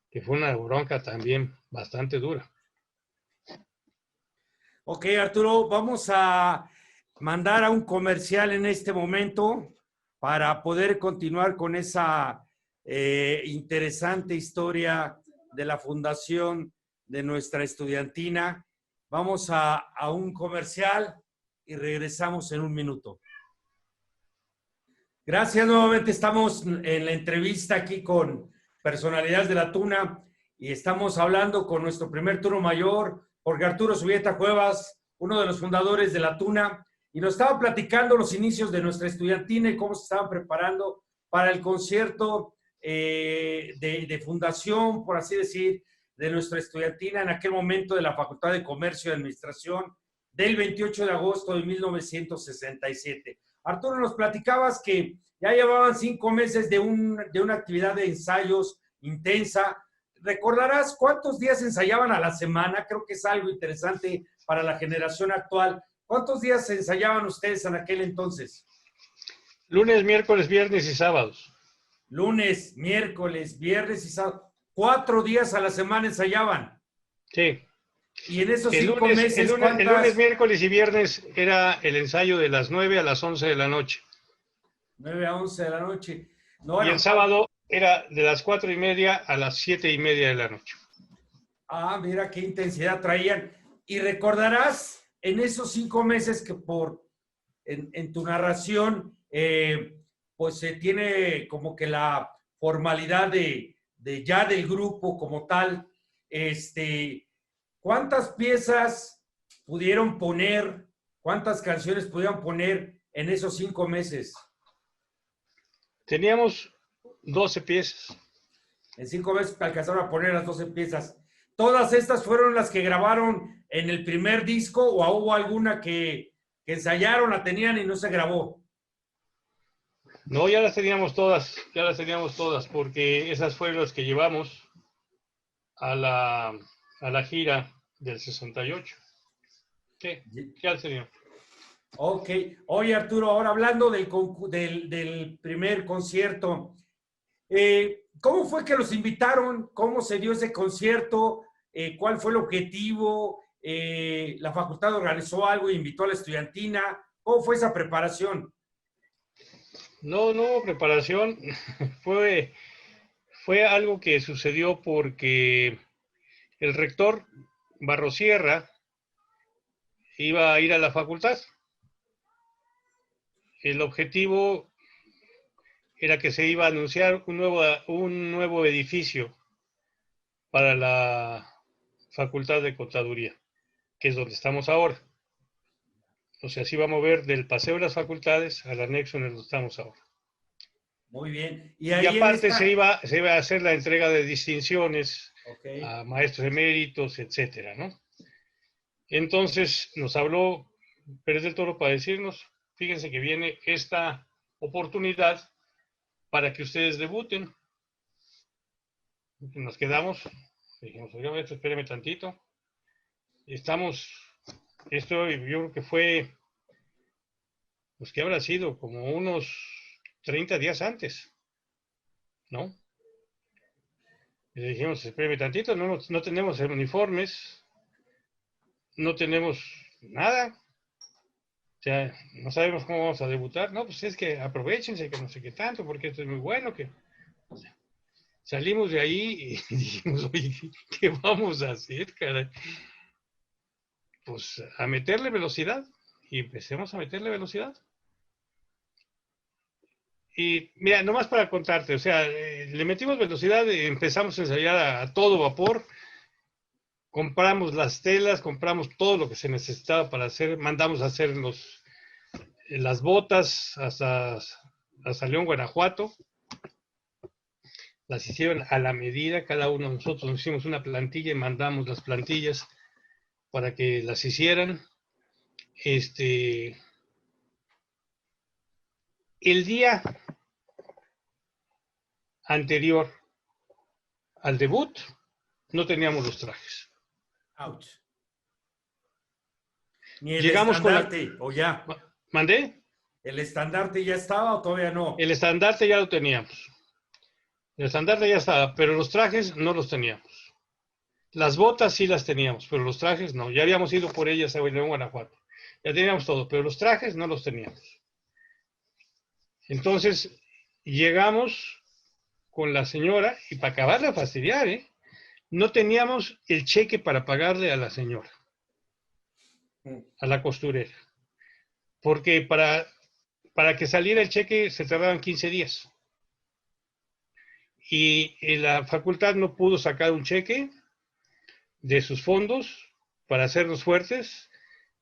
que fue una bronca también bastante dura. Ok, Arturo, vamos a mandar a un comercial en este momento para poder continuar con esa interesante historia de la fundación de nuestra estudiantina. Vamos a un comercial y regresamos en un minuto. Gracias, nuevamente estamos en la entrevista aquí con personalidades de la Tuna y estamos hablando con nuestro primer turno mayor, Jorge Arturo Zubieta Cuevas, uno de los fundadores de la Tuna, y nos estaba platicando los inicios de nuestra estudiantina y cómo se estaban preparando para el concierto de fundación, por así decir, de nuestra estudiantina en aquel momento de la Facultad de Comercio y Administración del 28 de agosto de 1967. Arturo, nos platicabas que ya llevaban 5 meses de una actividad de ensayos intensa. ¿Recordarás cuántos días ensayaban a la semana? Creo que es algo interesante para la generación actual. ¿Cuántos días ensayaban ustedes en aquel entonces? Lunes, miércoles, viernes y sábados. Lunes, miércoles, viernes y sábado. 4 días a la semana ensayaban. Sí. Y en esos El 5 lunes, meses, el lunes, miércoles y viernes era el ensayo de las 9 a las 11 de la noche. 9 a 11 de la noche. No, Y el sábado era de las 4:30 a las 7:30 de la noche. Ah, mira qué intensidad traían. Y recordarás en esos 5 meses que en tu narración, pues se tiene como que la formalidad ya del grupo como tal. ¿Cuántas piezas pudieron poner, cuántas canciones pudieron poner en esos 5 meses? Teníamos 12 piezas. En 5 meses alcanzaron a poner las 12 piezas. ¿Todas estas fueron las que grabaron en el primer disco o hubo alguna que ensayaron, la tenían y no se grabó? No, ya las teníamos todas, porque esas fueron las que llevamos a la gira del 68. Sí, ya las teníamos. Ok. Oye, Arturo, ahora hablando del primer concierto, ¿cómo fue que los invitaron? ¿Cómo se dio ese concierto? ¿Cuál fue el objetivo? ¿La facultad organizó algo e invitó a la estudiantina? ¿Cómo fue esa preparación? No hubo preparación. Fue algo que sucedió porque el rector Barrosierra iba a ir a la facultad. El objetivo era que se iba a anunciar un nuevo edificio para la Facultad de Contaduría, que es donde estamos ahora. O sea, se iba a mover del Paseo de las Facultades al anexo en el que estamos ahora. Muy bien. Y aparte se iba a hacer la entrega de distinciones a maestros eméritos, etcétera, ¿no? Entonces nos habló Pérez del Toro para decirnos, fíjense que viene esta oportunidad para que ustedes debuten. Nos quedamos, dijimos, oiga, maestro, espéreme tantito. Esto yo creo que fue, pues que habrá sido como unos 30 días antes, ¿no? Y le dijimos, espéreme tantito, no tenemos uniformes, no tenemos nada, o sea, no sabemos cómo vamos a debutar. No, pues es que aprovechense, que no sé qué tanto, porque esto es muy bueno, que... O sea, salimos de ahí y dijimos, oye, ¿qué vamos a hacer, caray? Pues a meterle velocidad, y empecemos a meterle velocidad. Y mira, nomás para contarte, o sea, le metimos velocidad y empezamos a ensayar a todo vapor. Compramos las telas, compramos todo lo que se necesitaba para hacer, mandamos a hacer las botas hasta León, Guanajuato. Las hicieron a la medida, cada uno de nosotros nos hicimos una plantilla y mandamos las plantillas para que las hicieran. El día anterior al debut no teníamos los trajes. Ouch. Ni el Llegamos estandarte, o ya. ¿Mandé? ¿El estandarte ya estaba o todavía no? El estandarte ya lo teníamos. El estandarte ya estaba, pero los trajes no los teníamos. Las botas sí las teníamos, pero los trajes no. Ya habíamos ido por ellas a León, Guanajuato. Ya teníamos todo, pero los trajes no los teníamos. Entonces, llegamos con la señora, y para acabar de fastidiar, no teníamos el cheque para pagarle a la señora, a la costurera. Porque para que saliera el cheque se tardaban 15 días. Y la facultad no pudo sacar un cheque de sus fondos para hacernos fuertes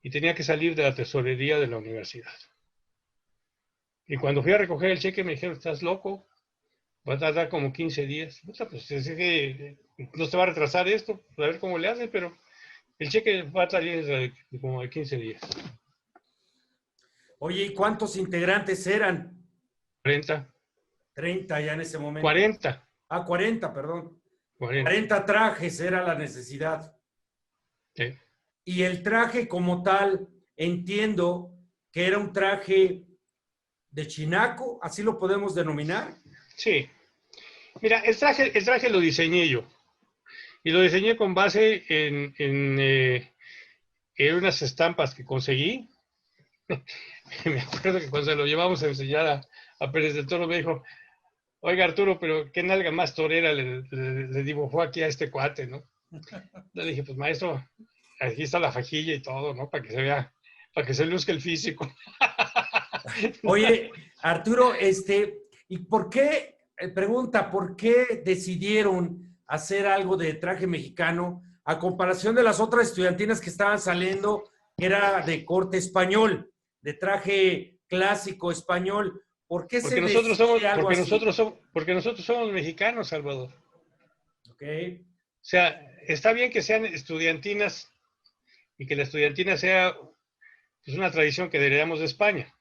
y tenía que salir de la tesorería de la universidad. Y cuando fui a recoger el cheque me dijeron, ¿estás loco? Va a tardar como 15 días. Pues es que no se va a retrasar esto, a ver cómo le hacen, pero el cheque va a salir como de 15 días. Oye, ¿y cuántos integrantes eran? 40. 30 ya en ese momento. 40. 40, perdón. 40. 40 trajes era la necesidad. Sí. Y el traje como tal, entiendo que era un traje de chinaco, así lo podemos denominar. Sí. Mira, el traje lo diseñé yo. Y lo diseñé con base en unas estampas que conseguí. Me acuerdo que cuando se lo llevamos a enseñar a Pérez del Toro me dijo, oiga Arturo, pero qué nalga más torera le dibujó aquí a este cuate, ¿no? Le dije, pues maestro, aquí está la fajilla y todo, ¿no? Para que se vea, para que se luzca el físico. Oye, Arturo, ¿y por qué, pregunta, por qué decidieron hacer algo de traje mexicano a comparación de las otras estudiantinas que estaban saliendo, que era de corte español, de traje clásico español? ¿Por qué Porque se nosotros decide algo así? porque nosotros somos mexicanos, Salvador. Ok. O sea, está bien que sean estudiantinas y que la estudiantina sea pues, una tradición que heredamos de España,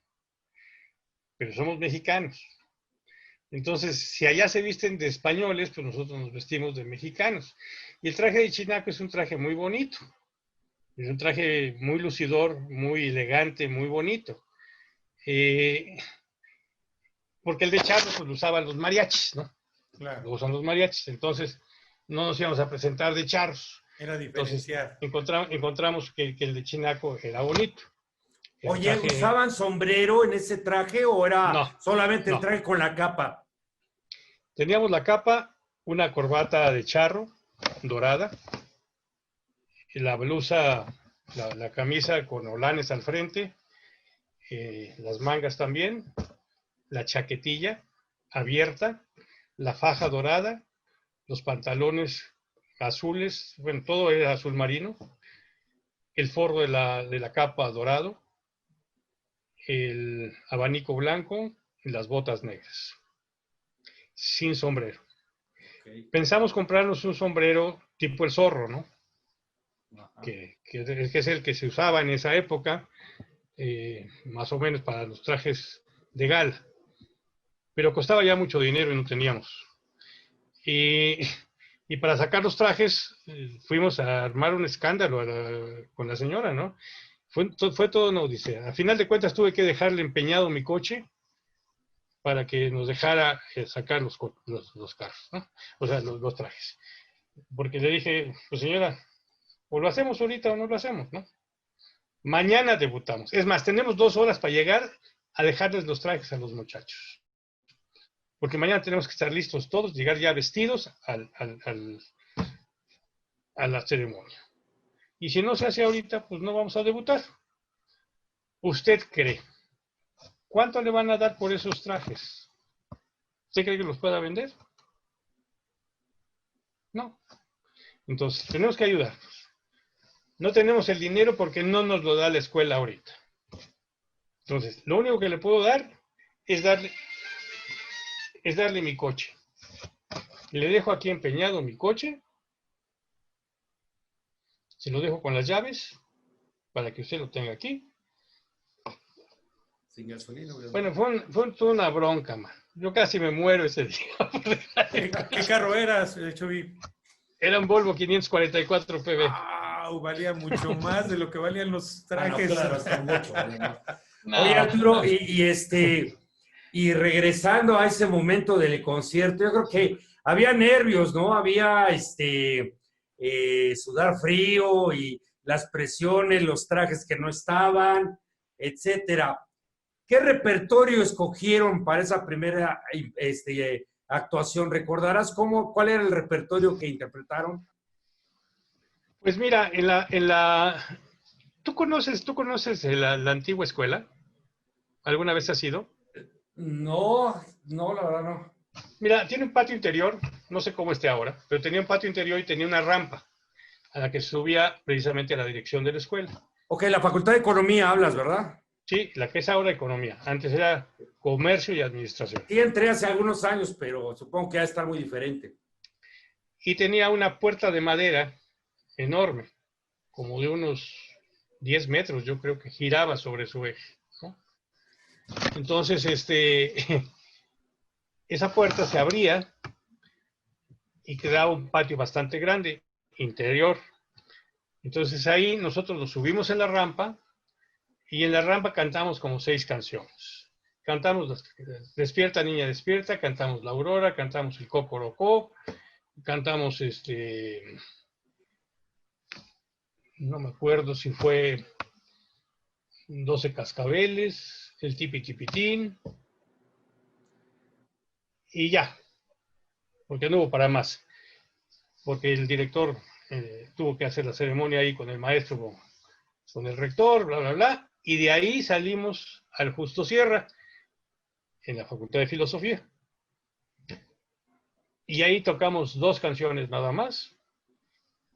pero somos mexicanos. Entonces, si allá se visten de españoles, pues nosotros nos vestimos de mexicanos. Y el traje de chinaco es un traje muy bonito. Es un traje muy lucidor, muy elegante, muy bonito. Porque el de charro pues, lo usaban los mariachis, ¿no? Claro. Lo usan los mariachis. Entonces, no nos íbamos a presentar de charros. Era diferenciar. Entonces, encontramos que el de chinaco era bonito. Oye, ¿usaban sombrero en ese traje o era solamente el traje con la capa? Teníamos la capa, una corbata de charro dorada, y la blusa la camisa con olanes al frente, las mangas también, la chaquetilla abierta, la faja dorada, los pantalones azules, bueno, todo era azul marino, el forro de la capa dorado, el abanico blanco y las botas negras, sin sombrero. Okay. Pensamos comprarnos un sombrero tipo el zorro, ¿no? Que es el que se usaba en esa época, más o menos para los trajes de gala. Pero costaba ya mucho dinero y no teníamos. Y para sacar los trajes, fuimos a armar un escándalo con la señora, ¿no? Fue todo una odisea. A final de cuentas tuve que dejarle empeñado mi coche para que nos dejara sacar los carros, ¿no? O sea, los trajes. Porque le dije, pues señora, o lo hacemos ahorita o no lo hacemos, ¿no? Mañana debutamos. Es más, tenemos 2 horas para llegar a dejarles los trajes a los muchachos. Porque mañana tenemos que estar listos todos, llegar ya vestidos a la ceremonia. Y si no se hace ahorita, pues no vamos a debutar. ¿Usted cree? ¿Cuánto le van a dar por esos trajes? ¿Usted cree que los pueda vender? No. Entonces, tenemos que ayudarnos. No tenemos el dinero porque no nos lo da la escuela ahorita. Entonces, lo único que le puedo dar es darle mi coche. Le dejo aquí empeñado mi coche. Se lo dejo con las llaves para que usted lo tenga aquí. Sin gasolina, bueno, fue toda una bronca, man. Yo casi me muero ese día. ¿Qué carro eras, Chovy? Era un Volvo 544 PB. Valía mucho más de lo que valían los trajes. No, claro, está mucho. No. Oye, Arturo, y regresando a ese momento del concierto, yo creo que había nervios, ¿no? Había sudar frío y las presiones, los trajes que no estaban, etcétera. ¿Qué repertorio escogieron para esa primera actuación? ¿Recordarás cuál era el repertorio que interpretaron? Pues mira, ¿tú conoces la antigua escuela? ¿Alguna vez has ido? No, la verdad no. Mira, tiene un patio interior, no sé cómo esté ahora, pero tenía un patio interior y tenía una rampa a la que subía precisamente a la dirección de la escuela. Ok, la Facultad de Economía hablas, ¿verdad? Sí, la que es ahora Economía. Antes era Comercio y Administración. Sí, entré hace algunos años, pero supongo que ya está muy diferente. Y tenía una puerta de madera enorme, como de unos 10 metros, yo creo que giraba sobre su eje, ¿no? Entonces, esa puerta se abría y quedaba un patio bastante grande, interior. Entonces ahí nosotros nos subimos en la rampa y en la rampa cantamos como 6 canciones. Cantamos Despierta Niña Despierta, cantamos La Aurora, cantamos El Cocorocó, cantamos no me acuerdo si fue 12 Cascabeles, El Tipi Tipitín, y ya, porque no hubo para más, porque el director tuvo que hacer la ceremonia ahí con el maestro, con el rector, bla, bla, bla, y de ahí salimos al Justo Sierra, en la Facultad de Filosofía. Y ahí tocamos 2 canciones nada más.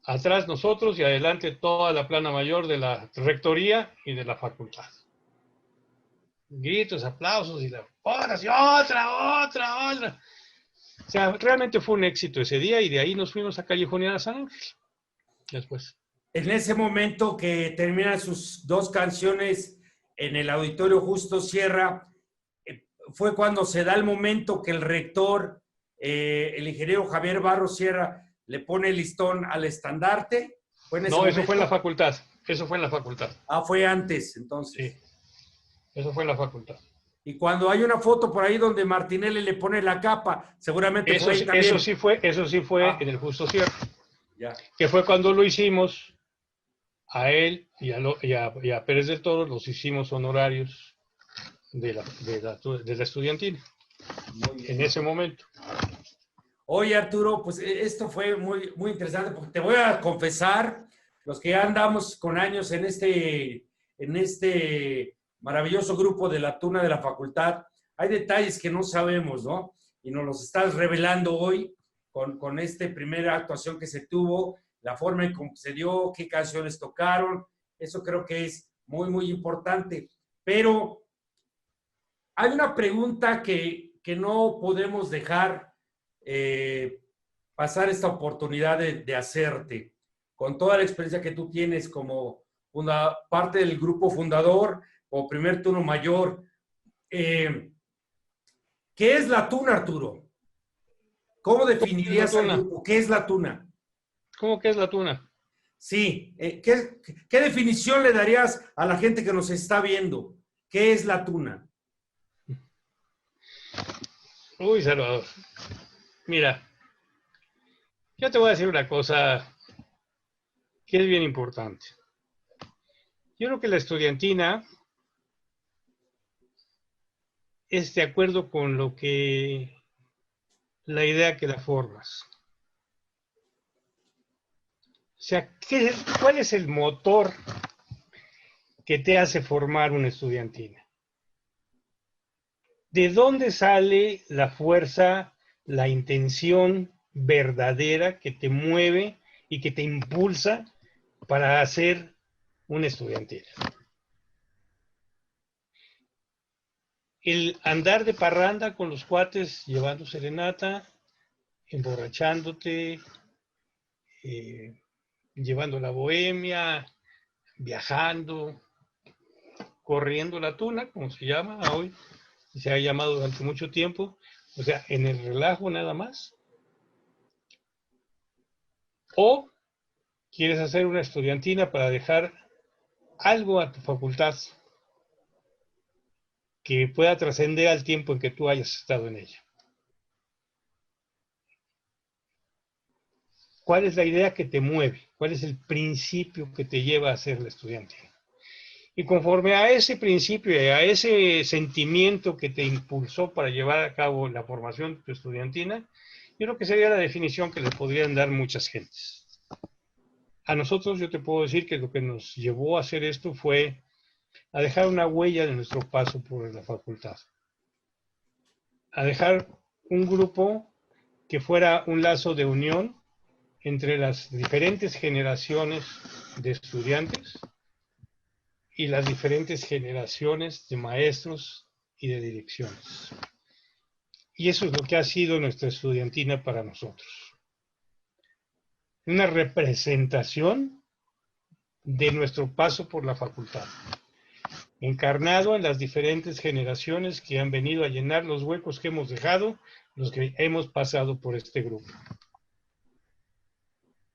Atrás nosotros y adelante toda la plana mayor de la rectoría y de la facultad. Gritos, aplausos y otra. O sea, realmente fue un éxito ese día y de ahí nos fuimos a callejonear a San Ángel. Después. En ese momento que terminan sus 2 canciones en el Auditorio Justo Sierra, fue cuando se da el momento que el rector, el ingeniero Javier Barros Sierra, le pone el listón al estandarte. No, eso fue en la facultad. Eso fue en la facultad. Ah, fue antes, entonces. Sí, eso fue en la facultad. Y cuando hay una foto por ahí donde Martinelli le pone la capa, seguramente eso, fue también. Eso sí fue en el Justo Sierra. Ya. Que fue cuando lo hicimos a él y a Pérez del Toro, los hicimos honorarios de la estudiantina. En ese momento. Oye, Arturo, pues esto fue muy, muy interesante, porque te voy a confesar, los que ya andamos con años en este maravilloso grupo de la Tuna de la Facultad, hay detalles que no sabemos, ¿no? Y nos los estás revelando hoy con esta primera actuación que se tuvo, la forma en cómo se dio, qué canciones tocaron. Eso creo que es muy, muy importante. Pero hay una pregunta que no podemos dejar pasar esta oportunidad de hacerte. Con toda la experiencia que tú tienes como una parte del grupo fundador o primer turno mayor, ¿qué es la Tuna, Arturo? ¿Cómo definirías al grupo? ¿Qué es la Tuna? ¿Cómo que es la Tuna? Sí, ¿qué definición le darías a la gente que nos está viendo? ¿Qué es la Tuna? Uy, Salvador. Mira, yo te voy a decir una cosa que es bien importante. Yo creo que la estudiantina es de acuerdo con la idea que la formas. O sea, ¿cuál es el motor que te hace formar una estudiantina? ¿De dónde sale la fuerza, la intención verdadera que te mueve y que te impulsa para hacer una estudiantina? El andar de parranda con los cuates, llevando serenata, emborrachándote, llevando la bohemia, viajando, corriendo la tuna, como se llama hoy, se ha llamado durante mucho tiempo, o sea, en el relajo nada más. O quieres hacer una estudiantina para dejar algo a tu facultad que pueda trascender al tiempo en que tú hayas estado en ella. ¿Cuál es la idea que te mueve? ¿Cuál es el principio que te lleva a ser la estudiantina? Y conforme a ese principio y a ese sentimiento que te impulsó para llevar a cabo la formación de tu estudiantina, yo creo que sería la definición que le podrían dar muchas gentes. A nosotros yo te puedo decir que lo que nos llevó a hacer esto fue a dejar una huella de nuestro paso por la facultad. A dejar un grupo que fuera un lazo de unión entre las diferentes generaciones de estudiantes y las diferentes generaciones de maestros y de direcciones. Y eso es lo que ha sido nuestra estudiantina para nosotros. Una representación de nuestro paso por la facultad, encarnado en las diferentes generaciones que han venido a llenar los huecos que hemos dejado, los que hemos pasado por este grupo.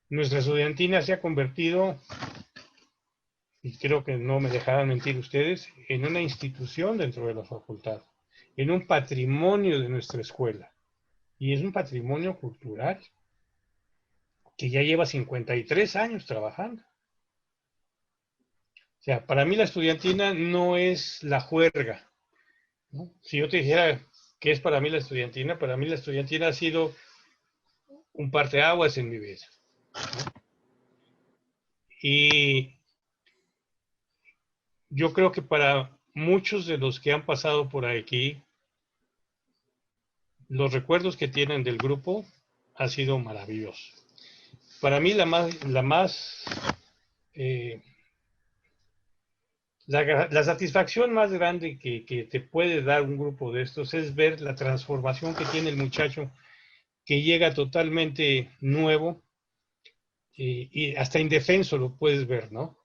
Nuestra estudiantina se ha convertido, y creo que no me dejarán mentir ustedes, en una institución dentro de la facultad, en un patrimonio de nuestra escuela. Y es un patrimonio cultural que ya lleva 53 años trabajando. O sea, para mí la estudiantina no es la juerga, ¿no? Si yo te dijera qué es para mí la estudiantina ha sido un parteaguas en mi vida, ¿no? Y yo creo que para muchos de los que han pasado por aquí, los recuerdos que tienen del grupo ha sido maravilloso. Para mí la satisfacción más grande que te puede dar un grupo de estos es ver la transformación que tiene el muchacho que llega totalmente nuevo y hasta indefenso lo puedes ver, ¿no?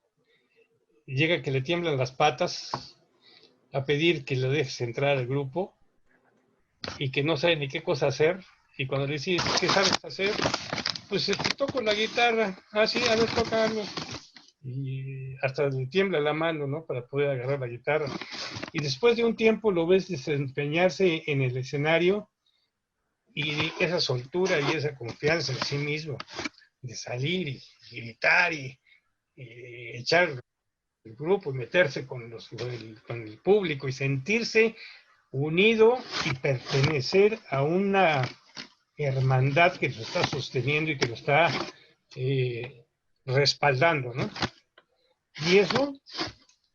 Llega que le tiemblan las patas a pedir que le dejes entrar al grupo y que no sabe ni qué cosa hacer, y cuando le dices, ¿qué sabes hacer? Pues toco la guitarra, sí, a ver, toca algo. Y hasta le tiembla la mano, ¿no? Para poder agarrar la guitarra. Y después de un tiempo lo ves desempeñarse en el escenario y esa soltura y esa confianza en sí mismo, de salir y gritar y echar el grupo y meterse con el público y sentirse unido y pertenecer a una hermandad que lo está sosteniendo y que lo está respaldando, ¿no? Y eso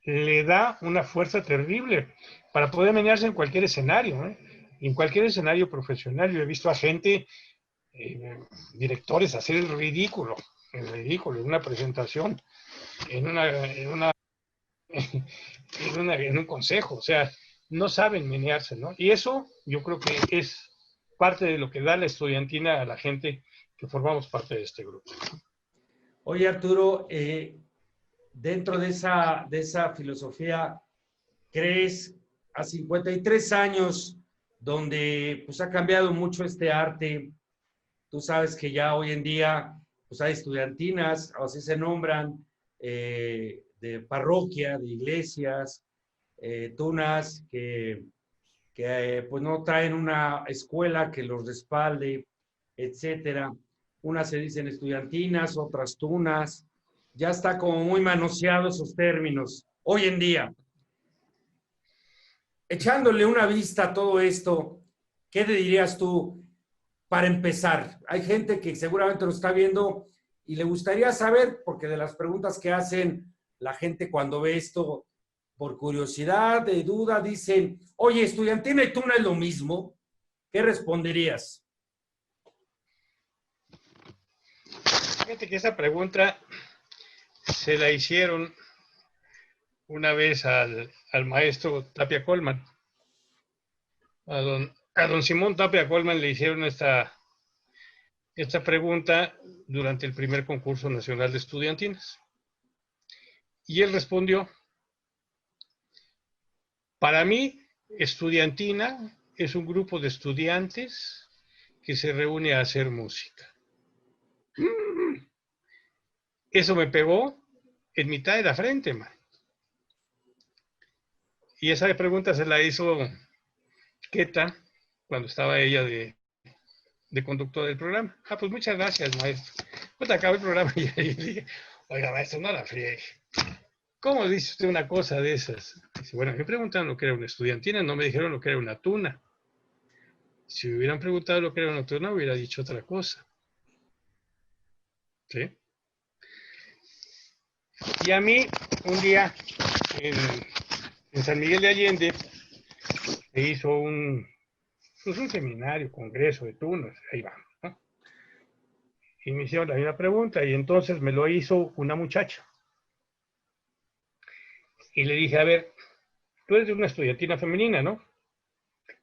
le da una fuerza terrible para poder menearse en cualquier escenario, ¿eh? En cualquier escenario profesional. Yo he visto a gente, directores, hacer el ridículo en una presentación, en un consejo. O sea, no saben menearse, ¿no? Y eso yo creo que es parte de lo que da la estudiantina a la gente que formamos parte de este grupo. Oye, Arturo, dentro de esa filosofía, ¿crees a 53 años, donde pues ha cambiado mucho este arte? Tú sabes que ya hoy en día pues hay estudiantinas, o así se nombran, de parroquia, de iglesias, tunas que pues no traen una escuela que los respalde, etcétera. Unas se dicen estudiantinas, otras tunas. Ya está como muy manoseado esos términos hoy en día. Echándole una vista a todo esto, ¿qué te dirías tú para empezar? Hay gente que seguramente lo está viendo y le gustaría saber, porque de las preguntas que hacen la gente cuando ve esto, por curiosidad, de duda, dicen, oye, estudiantina y tuna es lo mismo. ¿Qué responderías? Fíjate que esa pregunta se la hicieron una vez al maestro Tapia Colman. A don Simón Tapia Colman le hicieron esta pregunta durante el primer concurso nacional de estudiantinas. Y él respondió: para mí, estudiantina es un grupo de estudiantes que se reúne a hacer música. Eso me pegó en mitad de la frente, man. Y esa pregunta se la hizo Queta cuando estaba ella de conductor del programa. Ah, pues muchas gracias, maestro. Pues acabó el programa y dije, oiga, maestro, no la friegue. ¿Cómo dice usted una cosa de esas? Dice, bueno, me preguntaron lo que era una estudiantina, no me dijeron lo que era una tuna. Si me hubieran preguntado lo que era una tuna, hubiera dicho otra cosa. ¿Sí? Y a mí, un día, en San Miguel de Allende, se hizo pues un seminario, congreso de tunas, ahí vamos, ¿no? Y me hicieron la misma pregunta, y entonces me lo hizo una muchacha. Y le dije, a ver, tú eres de una estudiantina femenina, ¿no?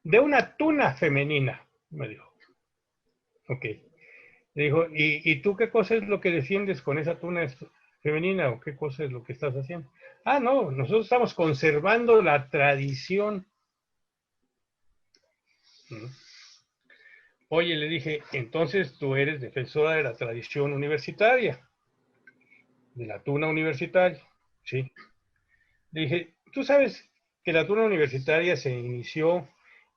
De una tuna femenina, me dijo. Ok. Le dijo, ¿y tú qué cosa es lo que defiendes con esa tuna femenina o qué cosa es lo que estás haciendo? Ah, no, nosotros estamos conservando la tradición. Oye, le dije, entonces tú eres defensora de la tradición universitaria, de la tuna universitaria. Sí. Le dije, tú sabes que la tuna universitaria se inició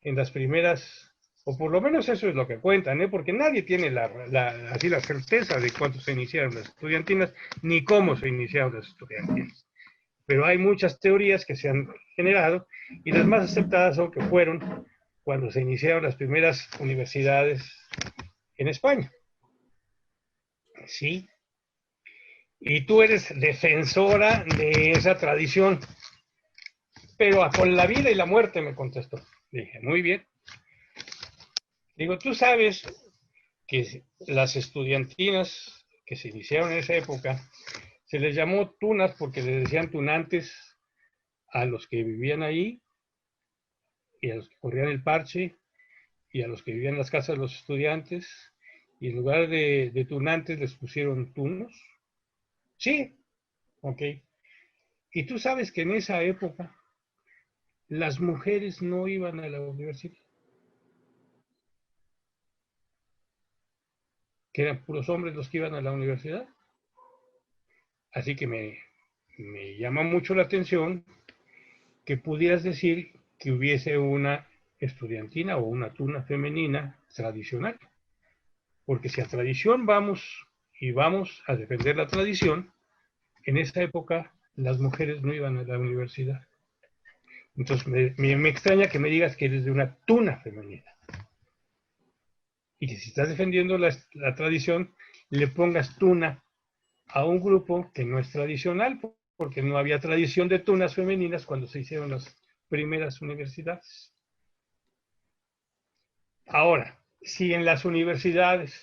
en las primeras, o por lo menos eso es lo que cuentan, ¿eh? Porque nadie tiene así la certeza de cuánto se iniciaron las estudiantinas, ni cómo se iniciaron las estudiantinas. Pero hay muchas teorías que se han generado y las más aceptadas son que fueron cuando se iniciaron las primeras universidades en España. Sí. Y tú eres defensora de esa tradición, pero con la vida y la muerte, me contestó. Dije, muy bien. Digo, tú sabes que las estudiantinas que se iniciaron en esa época se les llamó tunas porque les decían tunantes a los que vivían ahí y a los que corrían el parche y a los que vivían en las casas de los estudiantes, y en lugar de tunantes les pusieron tunos. Sí, ok. Y tú sabes que en esa época las mujeres no iban a la universidad, que eran puros hombres los que iban a la universidad. Así que me llama mucho la atención que pudieras decir que hubiese una estudiantina o una tuna femenina tradicional. Porque si a tradición vamos y vamos a defender la tradición, en esa época las mujeres no iban a la universidad. Entonces me extraña que me digas que eres de una tuna femenina. Y que si estás defendiendo la tradición, le pongas tuna a un grupo que no es tradicional, porque no había tradición de tunas femeninas cuando se hicieron las primeras universidades. Ahora, si en las universidades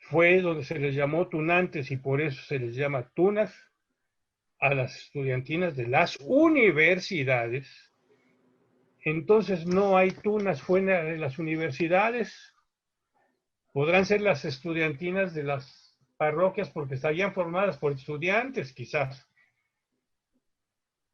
fue donde se les llamó tunantes y por eso se les llama tunas a las estudiantinas de las universidades, entonces no hay tunas fuera de las universidades. Podrán ser las estudiantinas de las parroquias porque estarían formadas por estudiantes, quizás.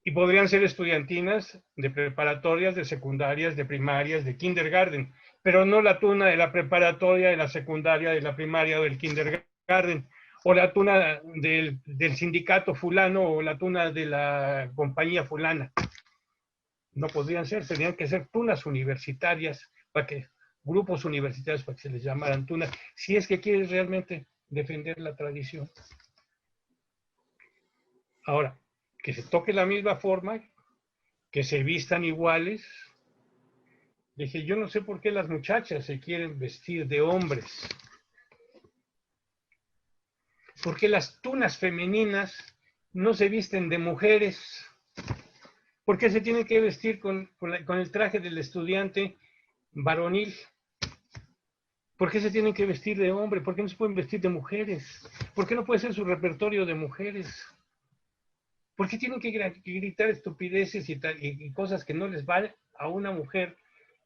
Y podrían ser estudiantinas de preparatorias, de secundarias, de primarias, de kindergarten, pero no la tuna de la preparatoria, de la secundaria, de la primaria o del kindergarten, o la tuna del sindicato fulano o la tuna de la compañía fulana. No podrían ser, tendrían que ser tunas universitarias, grupos universitarios para que se les llamaran tunas, si es que quieres realmente defender la tradición. Ahora, que se toque la misma forma, que se vistan iguales. Dije, yo no sé por qué las muchachas se quieren vestir de hombres. ¿Por qué las tunas femeninas no se visten de mujeres? ¿Por qué se tienen que vestir con el traje del estudiante varonil? ¿Por qué se tienen que vestir de hombre? ¿Por qué no se pueden vestir de mujeres? ¿Por qué no puede ser su repertorio de mujeres? ¿Por qué tienen que gritar estupideces y cosas que no les vale a una mujer?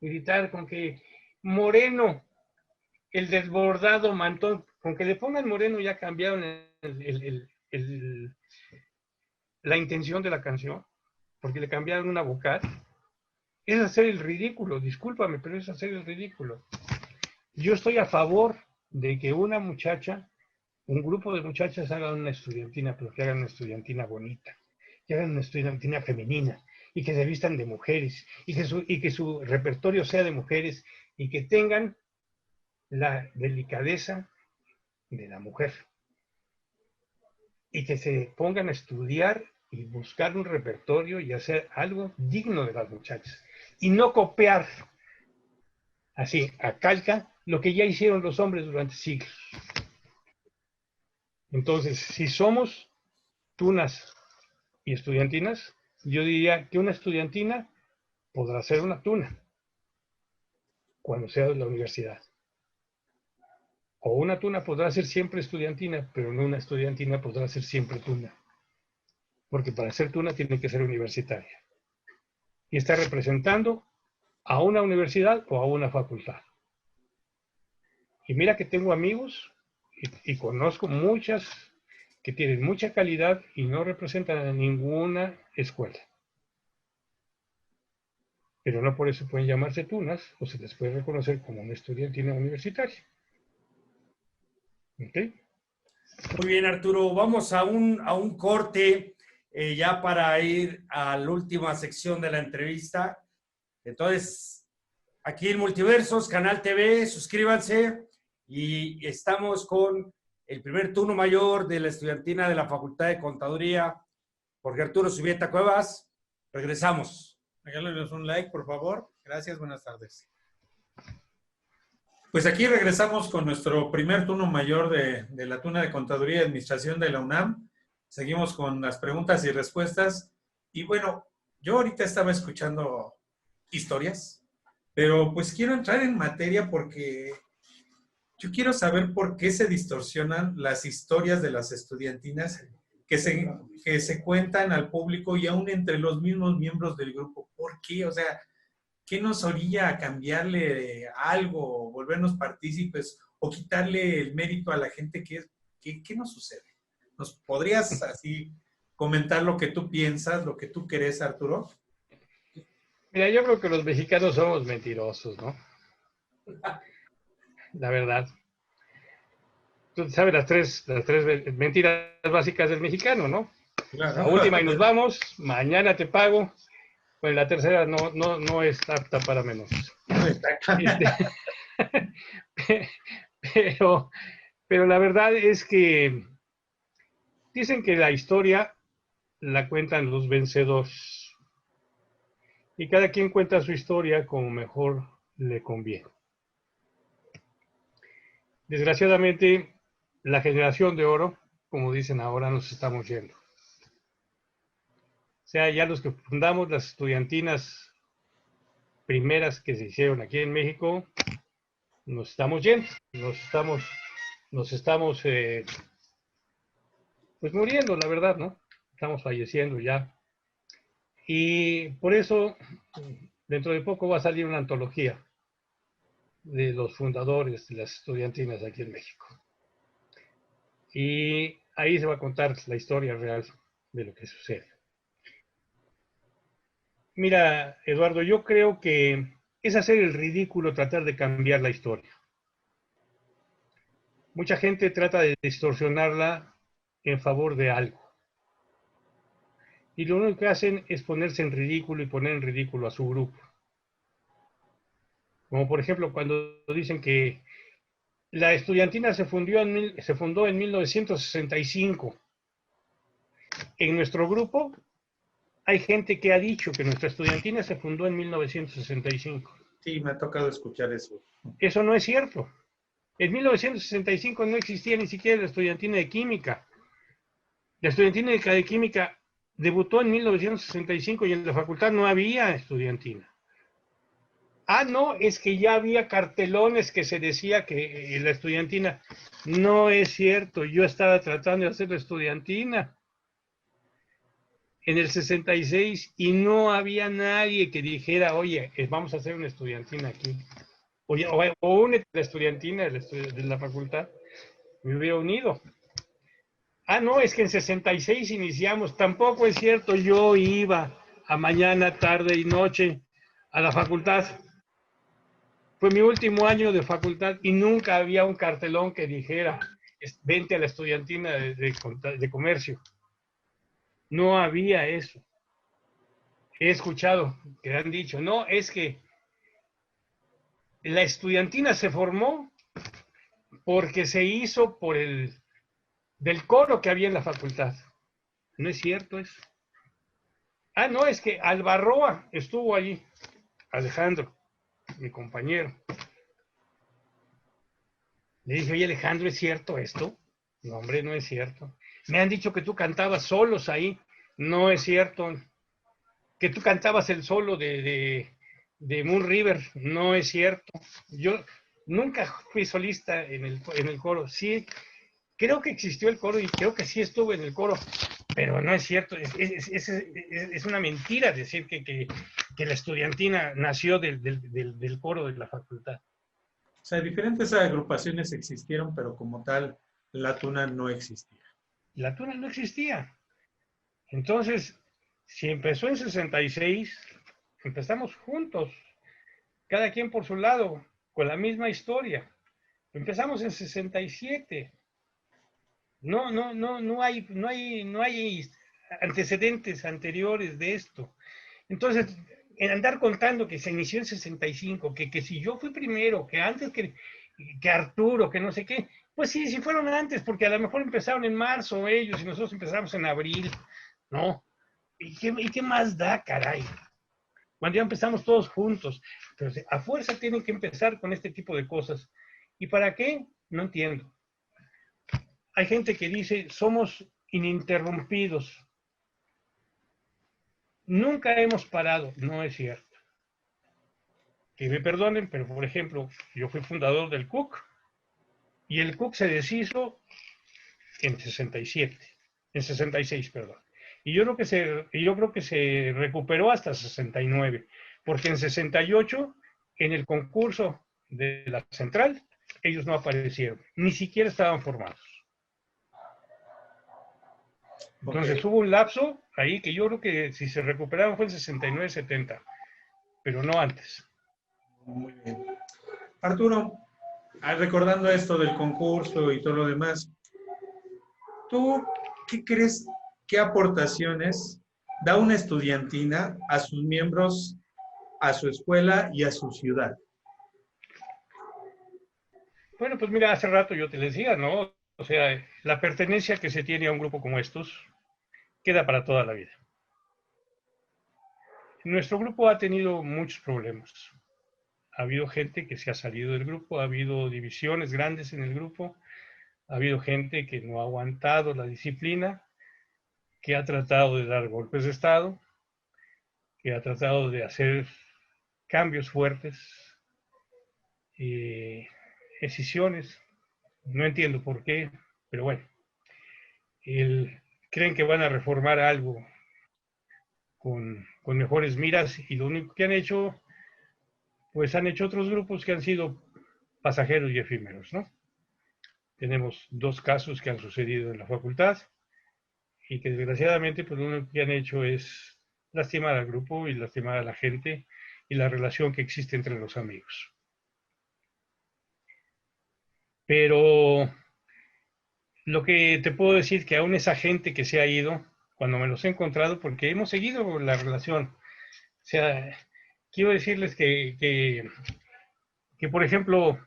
Gritar con que moreno, el desbordado mantón, con que le pongan moreno ya cambiaron la intención de la canción, porque le cambiaron una vocal. Es hacer el ridículo, discúlpame, pero es hacer el ridículo. Yo estoy a favor de que una muchacha, un grupo de muchachas hagan una estudiantina, pero que hagan una estudiantina bonita, que hagan una estudiantina femenina, y que se vistan de mujeres, y que su repertorio sea de mujeres, y que tengan la delicadeza de la mujer, y que se pongan a estudiar y buscar un repertorio y hacer algo digno de las muchachas, y no copiar así, a calca, lo que ya hicieron los hombres durante siglos. Entonces, si somos tunas y estudiantinas, yo diría que una estudiantina podrá ser una tuna cuando sea de la universidad. O una tuna podrá ser siempre estudiantina, pero no una estudiantina podrá ser siempre tuna. Porque para ser tuna tiene que ser universitaria. Y está representando a una universidad o a una facultad. Y mira que tengo amigos y conozco muchas que tienen mucha calidad y no representan a ninguna escuela. Pero no por eso pueden llamarse tunas o se les puede reconocer como una estudiantina universitaria. ¿Ok? Muy bien, Arturo. Vamos a un corte ya para ir a la última sección de la entrevista. Entonces, aquí en Multiversos, Canal TV, suscríbanse y estamos con el primer turno mayor de la estudiantina de la Facultad de Contaduría, Jorge Arturo Subieta Cuevas. Regresamos. Regálenos un like, por favor. Gracias, buenas tardes. Pues aquí regresamos con nuestro primer turno mayor de la Tuna de Contaduría y Administración de la UNAM. Seguimos con las preguntas y respuestas. Y bueno, yo ahorita estaba escuchando historias, pero pues quiero entrar en materia porque yo quiero saber por qué se distorsionan las historias de las estudiantinas que se cuentan al público y aún entre los mismos miembros del grupo. ¿Por qué? O sea, ¿qué nos orilla a cambiarle algo, volvernos partícipes o quitarle el mérito a la gente? ¿Qué nos sucede? ¿Nos podrías así comentar lo que tú piensas, lo que tú crees, Arturo? Mira, yo creo que los mexicanos somos mentirosos, ¿no? La verdad. Tú sabes las tres mentiras básicas del mexicano, ¿no? Claro. La última y nos vamos, mañana te pago. Pues la tercera no es apta para menores. Pero la verdad es que dicen que la historia la cuentan los vencedores. Y cada quien cuenta su historia como mejor le conviene. Desgraciadamente, la generación de oro como dicen ahora, nos estamos yendo. O sea, ya los que fundamos las estudiantinas primeras que se hicieron aquí en México, nos estamos yendo, nos estamos pues muriendo, la verdad, ¿no? Estamos falleciendo ya. Y por eso, dentro de poco va a salir una antología de los fundadores de las estudiantinas aquí en México. Y ahí se va a contar la historia real de lo que sucede. Mira, Eduardo, yo creo que es hacer el ridículo tratar de cambiar la historia. Mucha gente trata de distorsionarla en favor de algo. Y lo único que hacen es ponerse en ridículo y poner en ridículo a su grupo. Como por ejemplo cuando dicen que la estudiantina se fundó en 1965. En nuestro grupo hay gente que ha dicho que nuestra estudiantina se fundó en 1965. Sí, me ha tocado escuchar eso. Eso no es cierto. En 1965 no existía ni siquiera la estudiantina de química. La estudiantina de química debutó en 1965 y en la facultad no había estudiantina. Ah, no, es que ya había cartelones que se decía que la estudiantina. No es cierto, yo estaba tratando de hacer la estudiantina en el 66 y no había nadie que dijera, oye, vamos a hacer una estudiantina aquí. Oye, o únete a la estudiantina de la facultad. Me hubiera unido. Ah, no, es que en 66 iniciamos. Tampoco es cierto, yo iba a mañana, tarde y noche a la facultad. Fue mi último año de facultad y nunca había un cartelón que dijera, vente a la estudiantina de comercio. No había eso. He escuchado que han dicho, no, es que la estudiantina se formó porque se hizo por del coro que había en la facultad. No es cierto eso. Ah, no, es que Albarroa estuvo allí, Alejandro, mi compañero. Le dije, oye Alejandro, ¿es cierto esto? No, hombre, no es cierto. Me han dicho que tú cantabas solos ahí. No es cierto. Que tú cantabas el solo de Moon River. No es cierto. Yo nunca fui solista en el coro. Sí, creo que existió el coro y creo que sí estuve en el coro, pero no es cierto. Es una mentira decir que la estudiantina nació del coro de la facultad. O sea, diferentes agrupaciones existieron, pero como tal, la tuna no existía. La tuna no existía. Entonces, si empezó en 66, empezamos juntos, cada quien por su lado, con la misma historia. Empezamos en 67. No hay antecedentes anteriores de esto. Entonces, en andar contando que se inició en 65, que si yo fui primero, que antes que Arturo, que no sé qué, pues sí, sí fueron antes, porque a lo mejor empezaron en marzo ellos y nosotros empezamos en abril, ¿no? ¿Y qué más da, caray? Cuando ya empezamos todos juntos. Pero a fuerza tienen que empezar con este tipo de cosas. ¿Y para qué? No entiendo. Hay gente que dice, somos ininterrumpidos. Nunca hemos parado. No es cierto. Que me perdonen, pero por ejemplo, yo fui fundador del CUC y el CUC se deshizo en 67, en 66, perdón. Y yo creo que se recuperó hasta 69, porque en 68, en el concurso de la central, ellos no aparecieron, ni siquiera estaban formados. Entonces hubo un lapso ahí que yo creo que si se recuperaron fue en 69, 70, pero no antes. Muy bien. Arturo, recordando esto del concurso y todo lo demás, ¿tú qué crees, qué aportaciones da una estudiantina a sus miembros, a su escuela y a su ciudad? Bueno, pues mira, hace rato yo te decía, ¿no? O sea, la pertenencia que se tiene a un grupo como estos queda para toda la vida. Nuestro grupo ha tenido muchos problemas. Ha habido gente que se ha salido del grupo, ha habido divisiones grandes en el grupo, Ha habido gente que no ha aguantado la disciplina, que ha tratado de dar golpes de Estado, que ha tratado de hacer cambios fuertes, decisiones. No entiendo por qué, pero bueno. Creen que van a reformar algo con mejores miras y lo único que han hecho, pues han hecho otros grupos que han sido pasajeros y efímeros, ¿no? Tenemos 2 casos que han sucedido en la facultad y que desgraciadamente pues lo único que han hecho es lastimar al grupo y lastimar a la gente y la relación que existe entre los amigos. Pero lo que te puedo decir que aún esa gente que se ha ido, cuando me los he encontrado, porque hemos seguido la relación, o sea, quiero decirles que por ejemplo,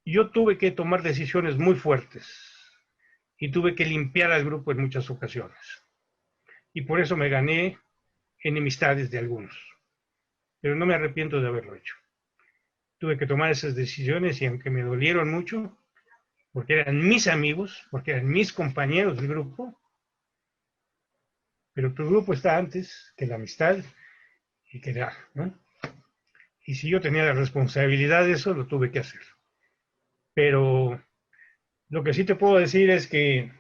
yo tuve que tomar decisiones muy fuertes y tuve que limpiar al grupo en muchas ocasiones. Y por eso me gané enemistades de algunos. Pero no me arrepiento de haberlo hecho. Tuve que tomar esas decisiones y aunque me dolieron mucho, porque eran mis amigos, porque eran mis compañeros del grupo, pero tu grupo está antes que la amistad y que ya, ¿no? Y si yo tenía la responsabilidad de eso, lo tuve que hacer. Pero lo que sí te puedo decir es que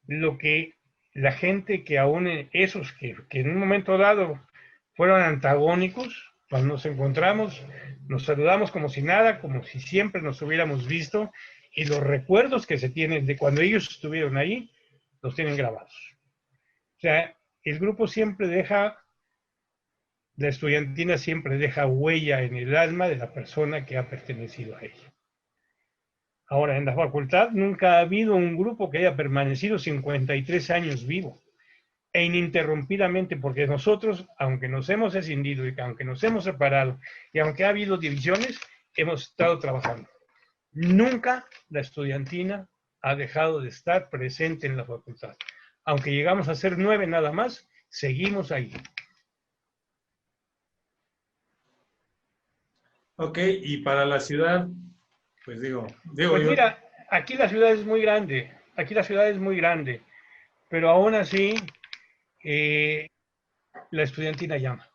lo que la gente que aún esos que en un momento dado fueron antagónicos, cuando nos encontramos, nos saludamos como si nada, como si siempre nos hubiéramos visto, y los recuerdos que se tienen de cuando ellos estuvieron ahí, los tienen grabados. O sea, el grupo siempre deja, la estudiantina siempre deja huella en el alma de la persona que ha pertenecido a ella. Ahora, en la facultad nunca ha habido un grupo que haya permanecido 53 años vivo e ininterrumpidamente, porque nosotros, aunque nos hemos escindido y aunque nos hemos separado y aunque ha habido divisiones, hemos estado trabajando. Nunca la estudiantina ha dejado de estar presente en la facultad. Aunque llegamos a ser 9 nada más, seguimos ahí. Ok, y para la ciudad, pues Pues yo, mira, aquí la ciudad es muy grande, pero aún así la estudiantina llama.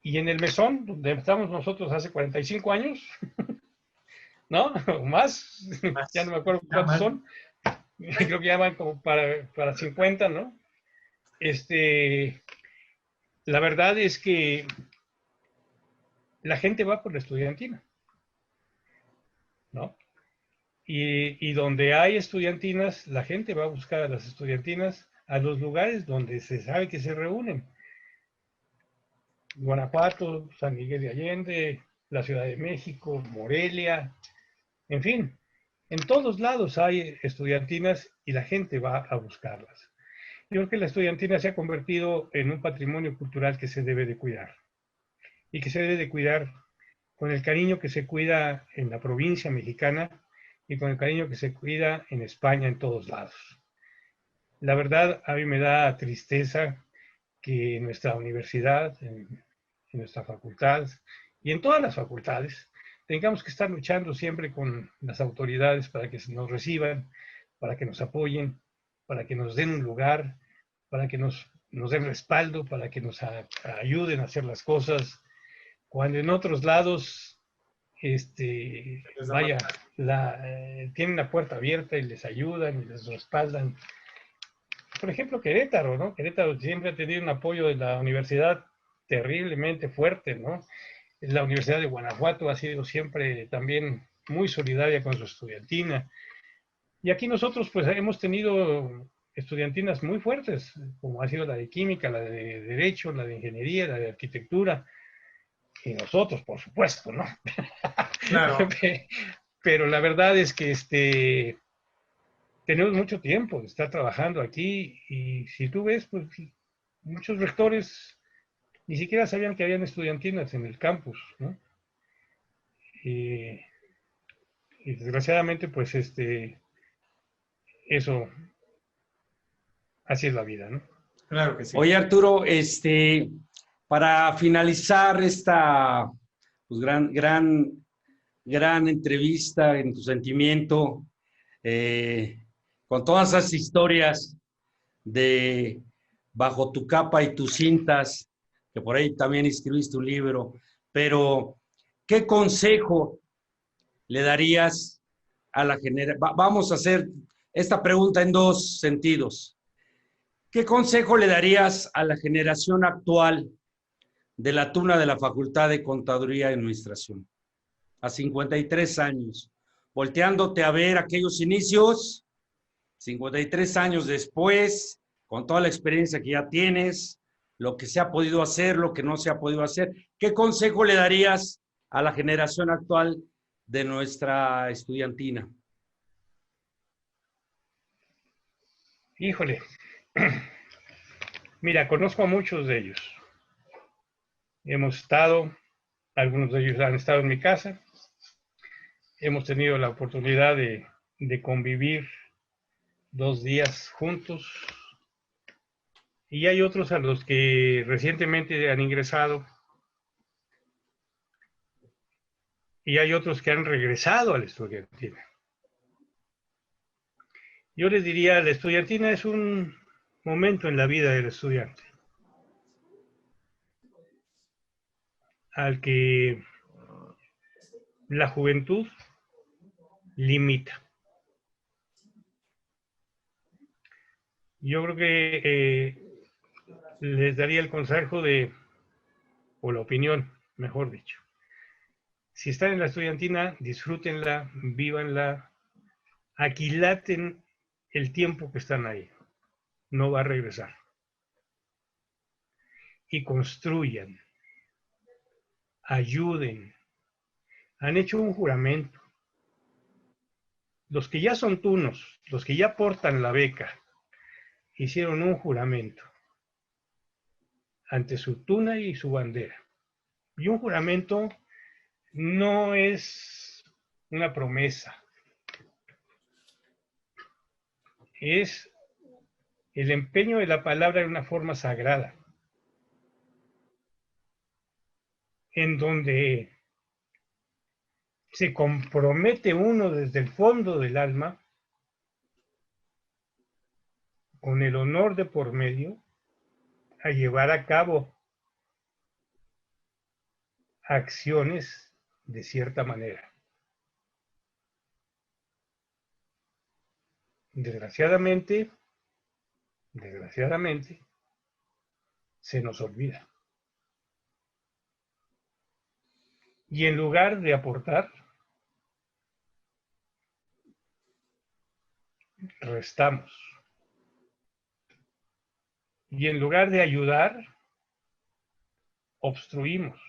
Y en el mesón, donde estamos nosotros hace 45 años, ¿no? O más, ya no me acuerdo cuántos son, creo que ya van como para 50, ¿no? La verdad es que la gente va por la estudiantina, ¿no? Y donde hay estudiantinas, la gente va a buscar a las estudiantinas a los lugares donde se sabe que se reúnen. Guanajuato, San Miguel de Allende, la Ciudad de México, Morelia, en fin, en todos lados hay estudiantinas y la gente va a buscarlas. Yo creo que la estudiantina se ha convertido en un patrimonio cultural que se debe de cuidar y que se debe de cuidar con el cariño que se cuida en la provincia mexicana y con el cariño que se cuida en España en todos lados. La verdad, a mí me da tristeza que en nuestra universidad, en nuestra facultad y en todas las facultades, tengamos que estar luchando siempre con las autoridades para que nos reciban, para que nos apoyen, para que nos den un lugar, para que nos den respaldo, para que nos ayuden a hacer las cosas, cuando en otros lados vaya, tienen la puerta abierta y les ayudan y les respaldan. Por ejemplo, Querétaro, ¿no? Querétaro siempre ha tenido un apoyo de la universidad terriblemente fuerte, ¿no? La Universidad de Guanajuato ha sido siempre también muy solidaria con su estudiantina. Y aquí nosotros pues hemos tenido estudiantinas muy fuertes, como ha sido la de Química, la de Derecho, la de Ingeniería, la de Arquitectura, y nosotros, por supuesto, ¿no? claro. Pero la verdad es que tenemos mucho tiempo de estar trabajando aquí y si tú ves, pues muchos rectores ni siquiera sabían que habían estudiantinas en el campus, ¿no? Y desgraciadamente, pues eso, así es la vida, ¿no? Claro que sí. Oye, Arturo, para finalizar esta pues, gran entrevista en tu sentimiento, con todas esas historias de Bajo tu capa y tus cintas, que por ahí también escribiste un libro, pero ¿qué consejo le darías a la generación? Vamos a hacer esta pregunta en dos sentidos. ¿Qué consejo le darías a la generación actual de la tuna de la Facultad de Contaduría y Administración? A 53 años, volteándote a ver aquellos inicios, 53 años después, con toda la experiencia que ya tienes, lo que se ha podido hacer, lo que no se ha podido hacer, ¿qué consejo le darías a la generación actual de nuestra estudiantina? Híjole, mira, conozco a muchos de ellos. Hemos estado, algunos de ellos han estado en mi casa, hemos tenido la oportunidad de convivir 2 días juntos, y hay otros a los que recientemente han ingresado, y hay otros que han regresado a la estudiantina. Yo les diría, la estudiantina es un momento en la vida del estudiante al que la juventud limita. Yo creo que les daría el consejo o la opinión, mejor dicho. Si están en la estudiantina, disfrútenla, vívanla, aquilaten el tiempo que están ahí. No va a regresar. Y construyan, ayuden. Han hecho un juramento. Los que ya son tunos, los que ya portan la beca, hicieron un juramento ante su tuna y su bandera. Y un juramento no es una promesa, es el empeño de la palabra en una forma sagrada, en donde se compromete uno desde el fondo del alma, con el honor de por medio, a llevar a cabo acciones de cierta manera. Desgraciadamente, se nos olvida. Y en lugar de aportar, restamos. Y en lugar de ayudar, obstruimos.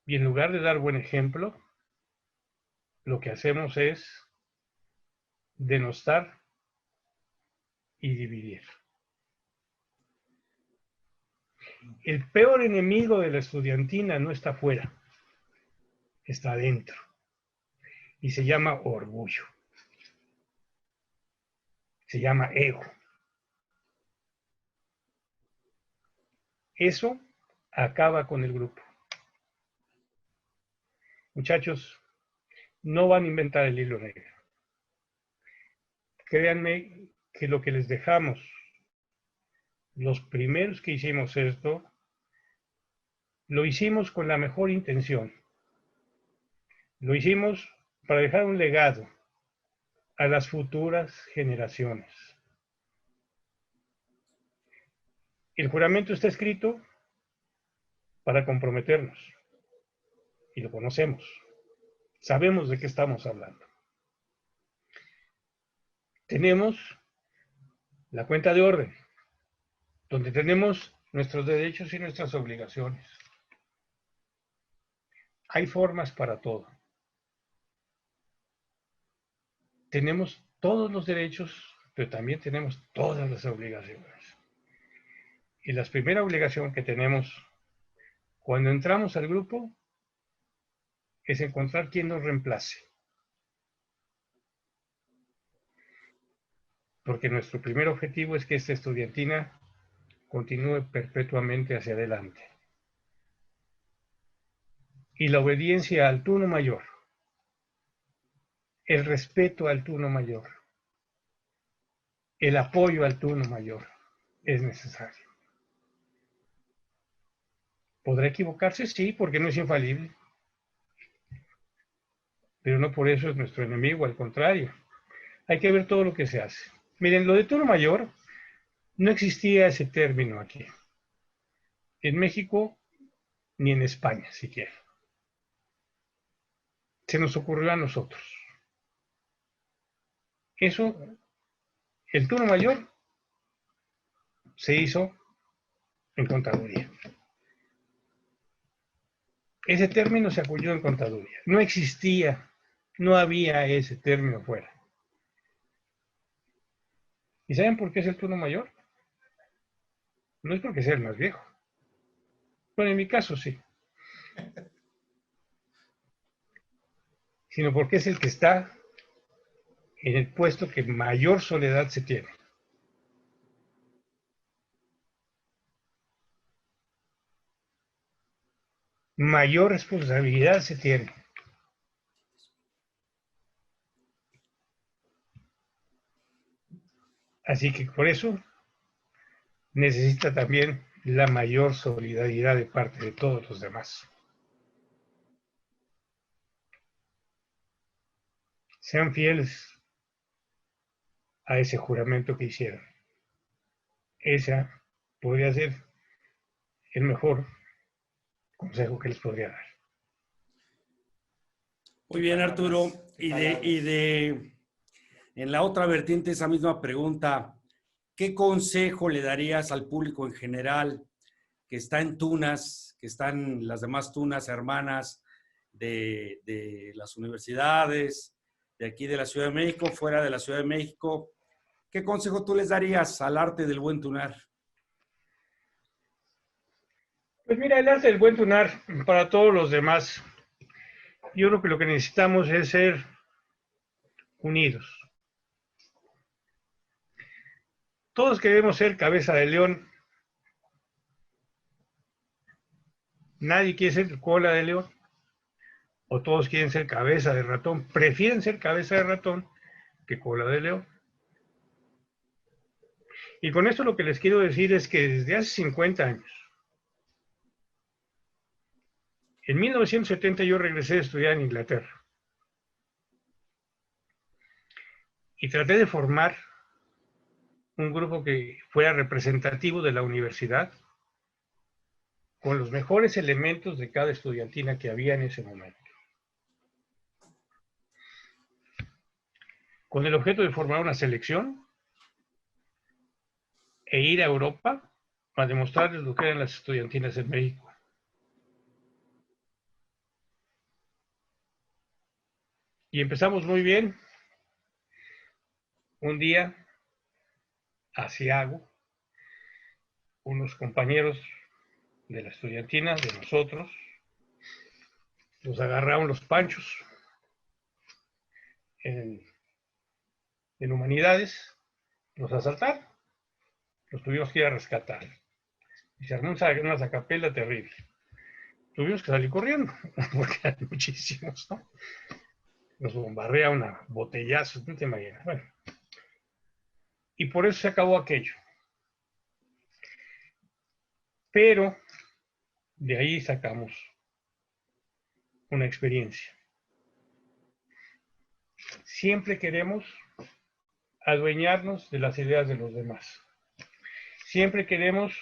Y en lugar de dar buen ejemplo, lo que hacemos es denostar y dividir. El peor enemigo de la estudiantina no está afuera, está adentro. Y se llama orgullo. Se llama ego. Eso acaba con el grupo. Muchachos, no van a inventar el hilo negro. Créanme que lo que les dejamos, los primeros que hicimos esto, lo hicimos con la mejor intención. Lo hicimos para dejar un legado a las futuras generaciones. El juramento está escrito para comprometernos y lo conocemos. Sabemos de qué estamos hablando. Tenemos la cuenta de orden, donde tenemos nuestros derechos y nuestras obligaciones. Hay formas para todo. Tenemos todos los derechos, pero también tenemos todas las obligaciones. Y la primera obligación que tenemos cuando entramos al grupo es encontrar quien nos reemplace. Porque nuestro primer objetivo es que esta estudiantina continúe perpetuamente hacia adelante. Y la obediencia al turno mayor el respeto al turno mayor, el apoyo al turno mayor es necesario. ¿Podrá equivocarse? Sí, porque no es infalible. Pero no por eso es nuestro enemigo, al contrario. Hay que ver todo lo que se hace. Miren, lo de turno mayor, no existía ese término aquí. En México, ni en España siquiera. Se nos ocurrió a nosotros. Eso, el turno mayor, se hizo en contaduría. Ese término se acuñó en contaduría. No existía, no había ese término fuera. ¿Y saben por qué es el turno mayor? No es porque sea el más viejo. Bueno, en mi caso sí. Sino porque es el que está en el puesto que mayor soledad se tiene. Mayor responsabilidad se tiene. Así que por eso necesita también la mayor solidaridad de parte de todos los demás. Sean fieles a ese juramento que hicieron. Ese podría ser el mejor consejo que les podría dar. Muy bien, Arturo. En la otra vertiente, esa misma pregunta, ¿qué consejo le darías al público en general que está en Tunas, que están las demás Tunas hermanas de las universidades, de aquí de la Ciudad de México, fuera de la Ciudad de México? ¿Qué consejo tú les darías al arte del buen tunar? Pues mira, el arte del buen tunar para todos los demás, yo creo que lo que necesitamos es ser unidos. Todos queremos ser cabeza de león. Nadie quiere ser cola de león. O todos quieren ser cabeza de ratón. Prefieren ser cabeza de ratón que cola de león. Y con esto lo que les quiero decir es que desde hace 50 años, en 1970 yo regresé a estudiar en Inglaterra. Y traté de formar un grupo que fuera representativo de la universidad, con los mejores elementos de cada estudiantina que había en ese momento. Con el objeto de formar una selección e ir a Europa a demostrarles lo que eran las estudiantinas en México. Y empezamos muy bien. Un día, Asiago, unos compañeros de la estudiantina, de nosotros, nos agarraron los panchos en humanidades, nos asaltaron, los tuvimos que ir a rescatar. Y se armó una sacapela terrible. Tuvimos que salir corriendo, porque eran muchísimos, ¿no? Nos bombardea una botellazo, no te imaginas. Bueno, y por eso se acabó aquello. Pero de ahí sacamos una experiencia. Siempre queremos adueñarnos de las ideas de los demás. Siempre queremos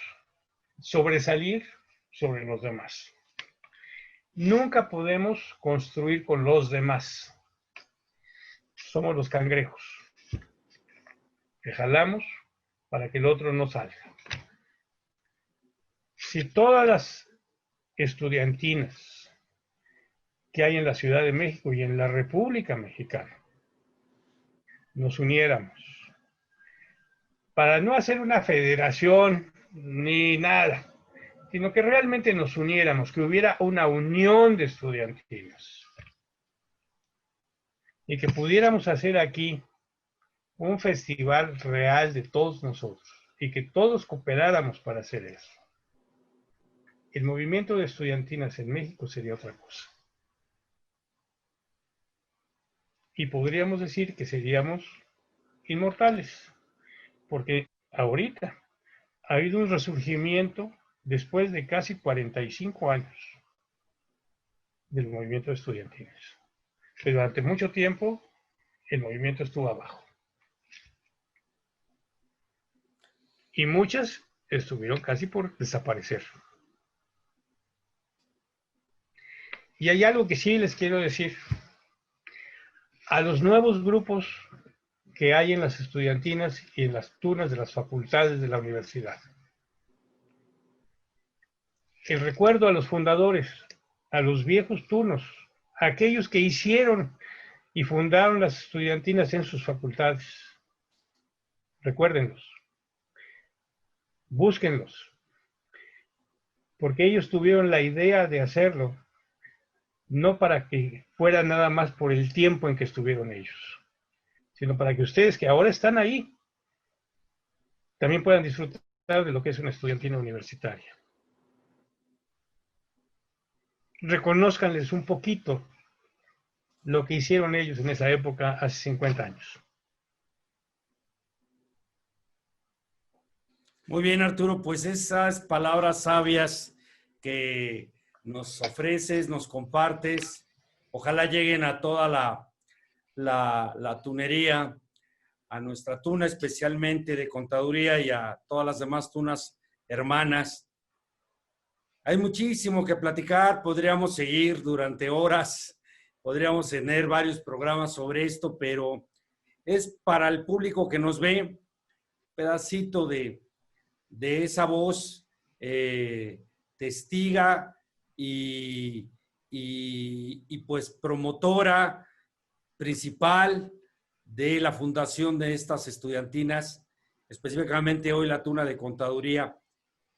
sobresalir sobre los demás. Nunca podemos construir con los demás. Somos los cangrejos que jalamos para que el otro no salga. Si todas las estudiantinas que hay en la Ciudad de México y en la República Mexicana nos uniéramos para no hacer una federación ni nada, sino que realmente nos uniéramos, que hubiera una unión de estudiantinas y que pudiéramos hacer aquí un festival real de todos nosotros y que todos cooperáramos para hacer eso. El movimiento de estudiantinas en México sería otra cosa. y podríamos decir que seríamos inmortales, porque ahorita ha habido un resurgimiento después de casi 45 años del movimiento estudiantil. Durante mucho tiempo el movimiento estuvo abajo. Y muchas estuvieron casi por desaparecer. Y hay algo que sí les quiero decir. A los nuevos grupos que hay en las estudiantinas y en las tunas de las facultades de la universidad. El recuerdo a los fundadores, a los viejos tunos, a aquellos que hicieron y fundaron las estudiantinas en sus facultades. Recuérdenlos. Búsquenlos. Porque ellos tuvieron la idea de hacerlo, no para que fuera nada más por el tiempo en que estuvieron ellos, sino para que ustedes que ahora están ahí, también puedan disfrutar de lo que es una estudiantina universitaria. Reconózcanles un poquito lo que hicieron ellos en esa época hace 50 años. Muy bien, Arturo, pues esas palabras sabias que nos ofreces, nos compartes, ojalá lleguen a toda la tunería, a nuestra tuna especialmente de contaduría y a todas las demás tunas hermanas. Hay muchísimo que platicar, podríamos seguir durante horas, podríamos tener varios programas sobre esto, pero es para el público que nos ve, un pedacito de esa voz testiga y pues promotora principal de la fundación de estas estudiantinas, específicamente hoy la Tuna de Contaduría.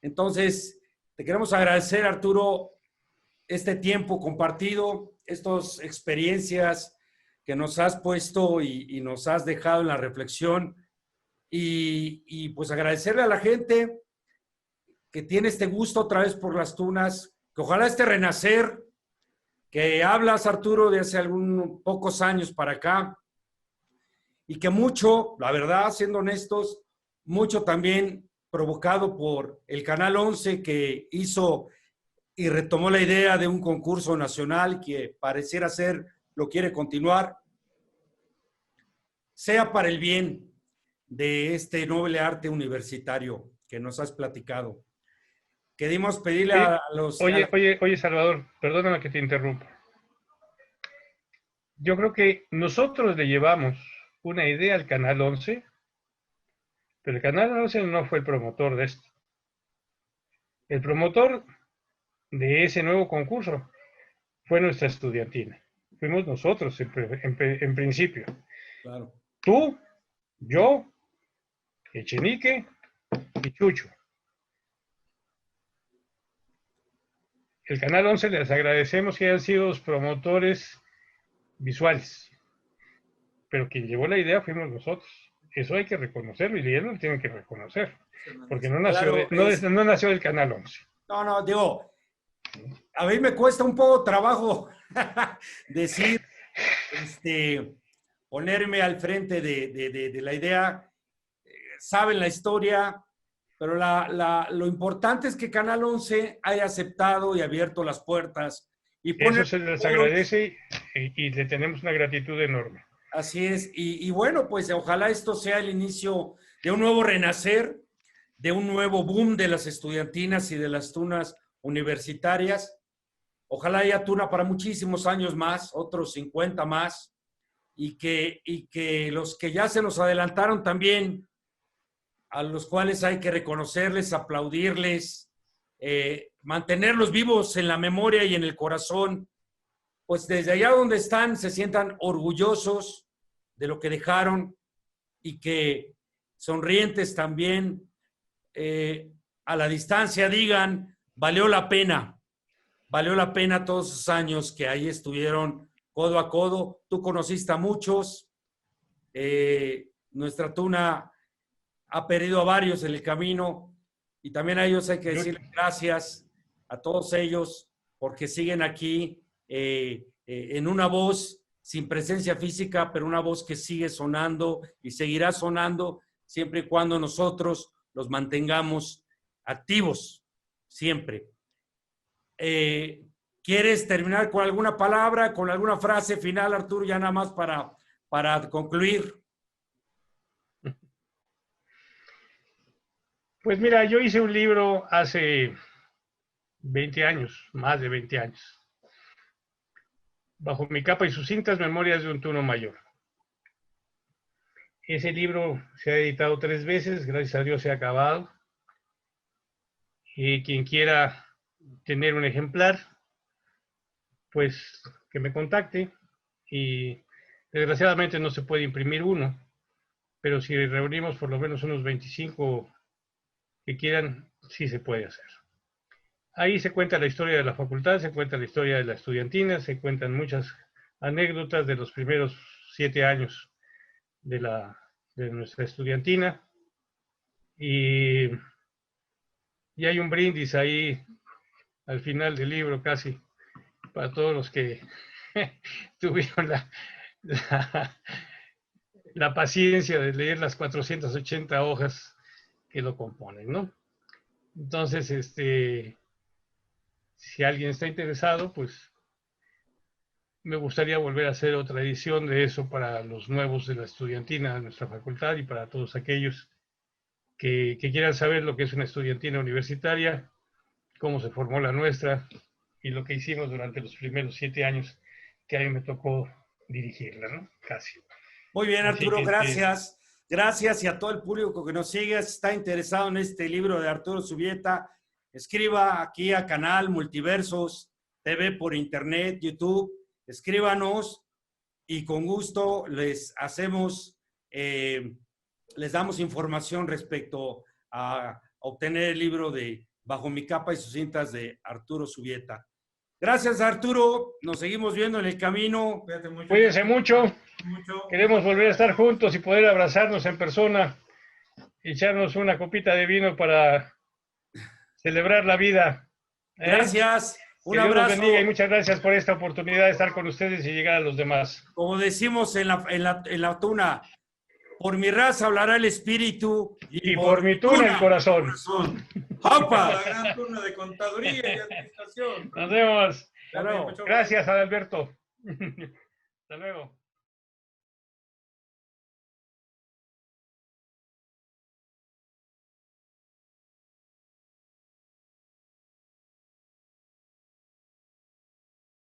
Entonces, te queremos agradecer, Arturo, este tiempo compartido, estas experiencias que nos has puesto y nos has dejado en la reflexión. Y pues agradecerle a la gente que tiene este gusto otra vez por las tunas, que ojalá este renacer que hablas, Arturo, de hace pocos años para acá, y que mucho, la verdad, siendo honestos, mucho también provocado por el Canal 11 que hizo y retomó la idea de un concurso nacional que pareciera ser, lo quiere continuar, sea para el bien de este noble arte universitario que nos has platicado. Queremos pedirle a los... Oye, Salvador, perdóname que te interrumpa. Yo creo que nosotros le llevamos una idea al Canal 11, pero el Canal 11 no fue el promotor de esto. El promotor de ese nuevo concurso fue nuestra estudiantina. Fuimos nosotros en principio. Claro. Tú, yo, Echenique y Chucho. El Canal 11 les agradecemos que hayan sido los promotores visuales, pero quien llevó la idea fuimos nosotros. Eso hay que reconocerlo y ellos lo tienen que reconocer, porque no nació, claro, no nació del Canal 11. No, digo, a mí me cuesta un poco trabajo decir, ponerme al frente de la idea. Saben la historia, pero lo importante es que Canal 11 haya aceptado y abierto las puertas. Y eso se les agradece y le tenemos una gratitud enorme. Así es. Y bueno, pues ojalá esto sea el inicio de un nuevo renacer, de un nuevo boom de las estudiantinas y de las tunas universitarias. Ojalá haya tuna para muchísimos años más, otros 50 más, y que los que ya se nos adelantaron también, a los cuales hay que reconocerles, aplaudirles, mantenerlos vivos en la memoria y en el corazón, pues desde allá donde están se sientan orgullosos de lo que dejaron y que sonrientes también a la distancia digan, valió la pena todos esos años que ahí estuvieron codo a codo. Tú conociste a muchos, nuestra tuna ha perdido a varios en el camino y también a ellos hay que decirles gracias a todos ellos porque siguen aquí en una voz sin presencia física, pero una voz que sigue sonando y seguirá sonando siempre y cuando nosotros los mantengamos activos, siempre. ¿Quieres terminar con alguna palabra, con alguna frase final, Arturo, ya nada más para concluir? Pues mira, yo hice un libro hace 20 años, más de 20 años. Bajo mi capa y sus cintas, Memorias de un Tuno Mayor. Ese libro se ha editado 3 veces, gracias a Dios se ha acabado. Y quien quiera tener un ejemplar, pues que me contacte. Y desgraciadamente no se puede imprimir uno, pero si reunimos por lo menos unos 25 que quieran, sí se puede hacer. Ahí se cuenta la historia de la facultad, se cuenta la historia de la estudiantina, se cuentan muchas anécdotas de los primeros 7 años de nuestra estudiantina. Y hay un brindis ahí al final del libro casi para todos los que tuvieron la paciencia de leer las 480 hojas que lo componen, ¿no? Entonces, si alguien está interesado, pues me gustaría volver a hacer otra edición de eso para los nuevos de la estudiantina de nuestra facultad y para todos aquellos que quieran saber lo que es una estudiantina universitaria, cómo se formó la nuestra y lo que hicimos durante los primeros 7 años que a mí me tocó dirigirla, ¿no? Casi. Muy bien, Así Arturo, que, gracias. Gracias y a todo el público que nos sigue, está interesado en este libro de Arturo Zubieta, escriba aquí a Canal Multiversos TV por internet, YouTube, escríbanos y con gusto les hacemos, les damos información respecto a obtener el libro de Bajo mi capa y sus cintas de Arturo Zubieta. Gracias, Arturo. Nos seguimos viendo en el camino. Cuídate mucho. cuídense mucho. Queremos volver a estar juntos y poder abrazarnos en persona, echarnos una copita de vino para celebrar la vida. Gracias. Que Un Dios los abrazo. bendiga y muchas gracias por esta oportunidad de estar con ustedes y llegar a los demás. Como decimos en la tuna, por mi raza hablará el espíritu Y por mi tuna el corazón. ¡Opa! La gran turno de contaduría y administración. Nos vemos. Hasta luego. Gracias, Adalberto. Hasta luego.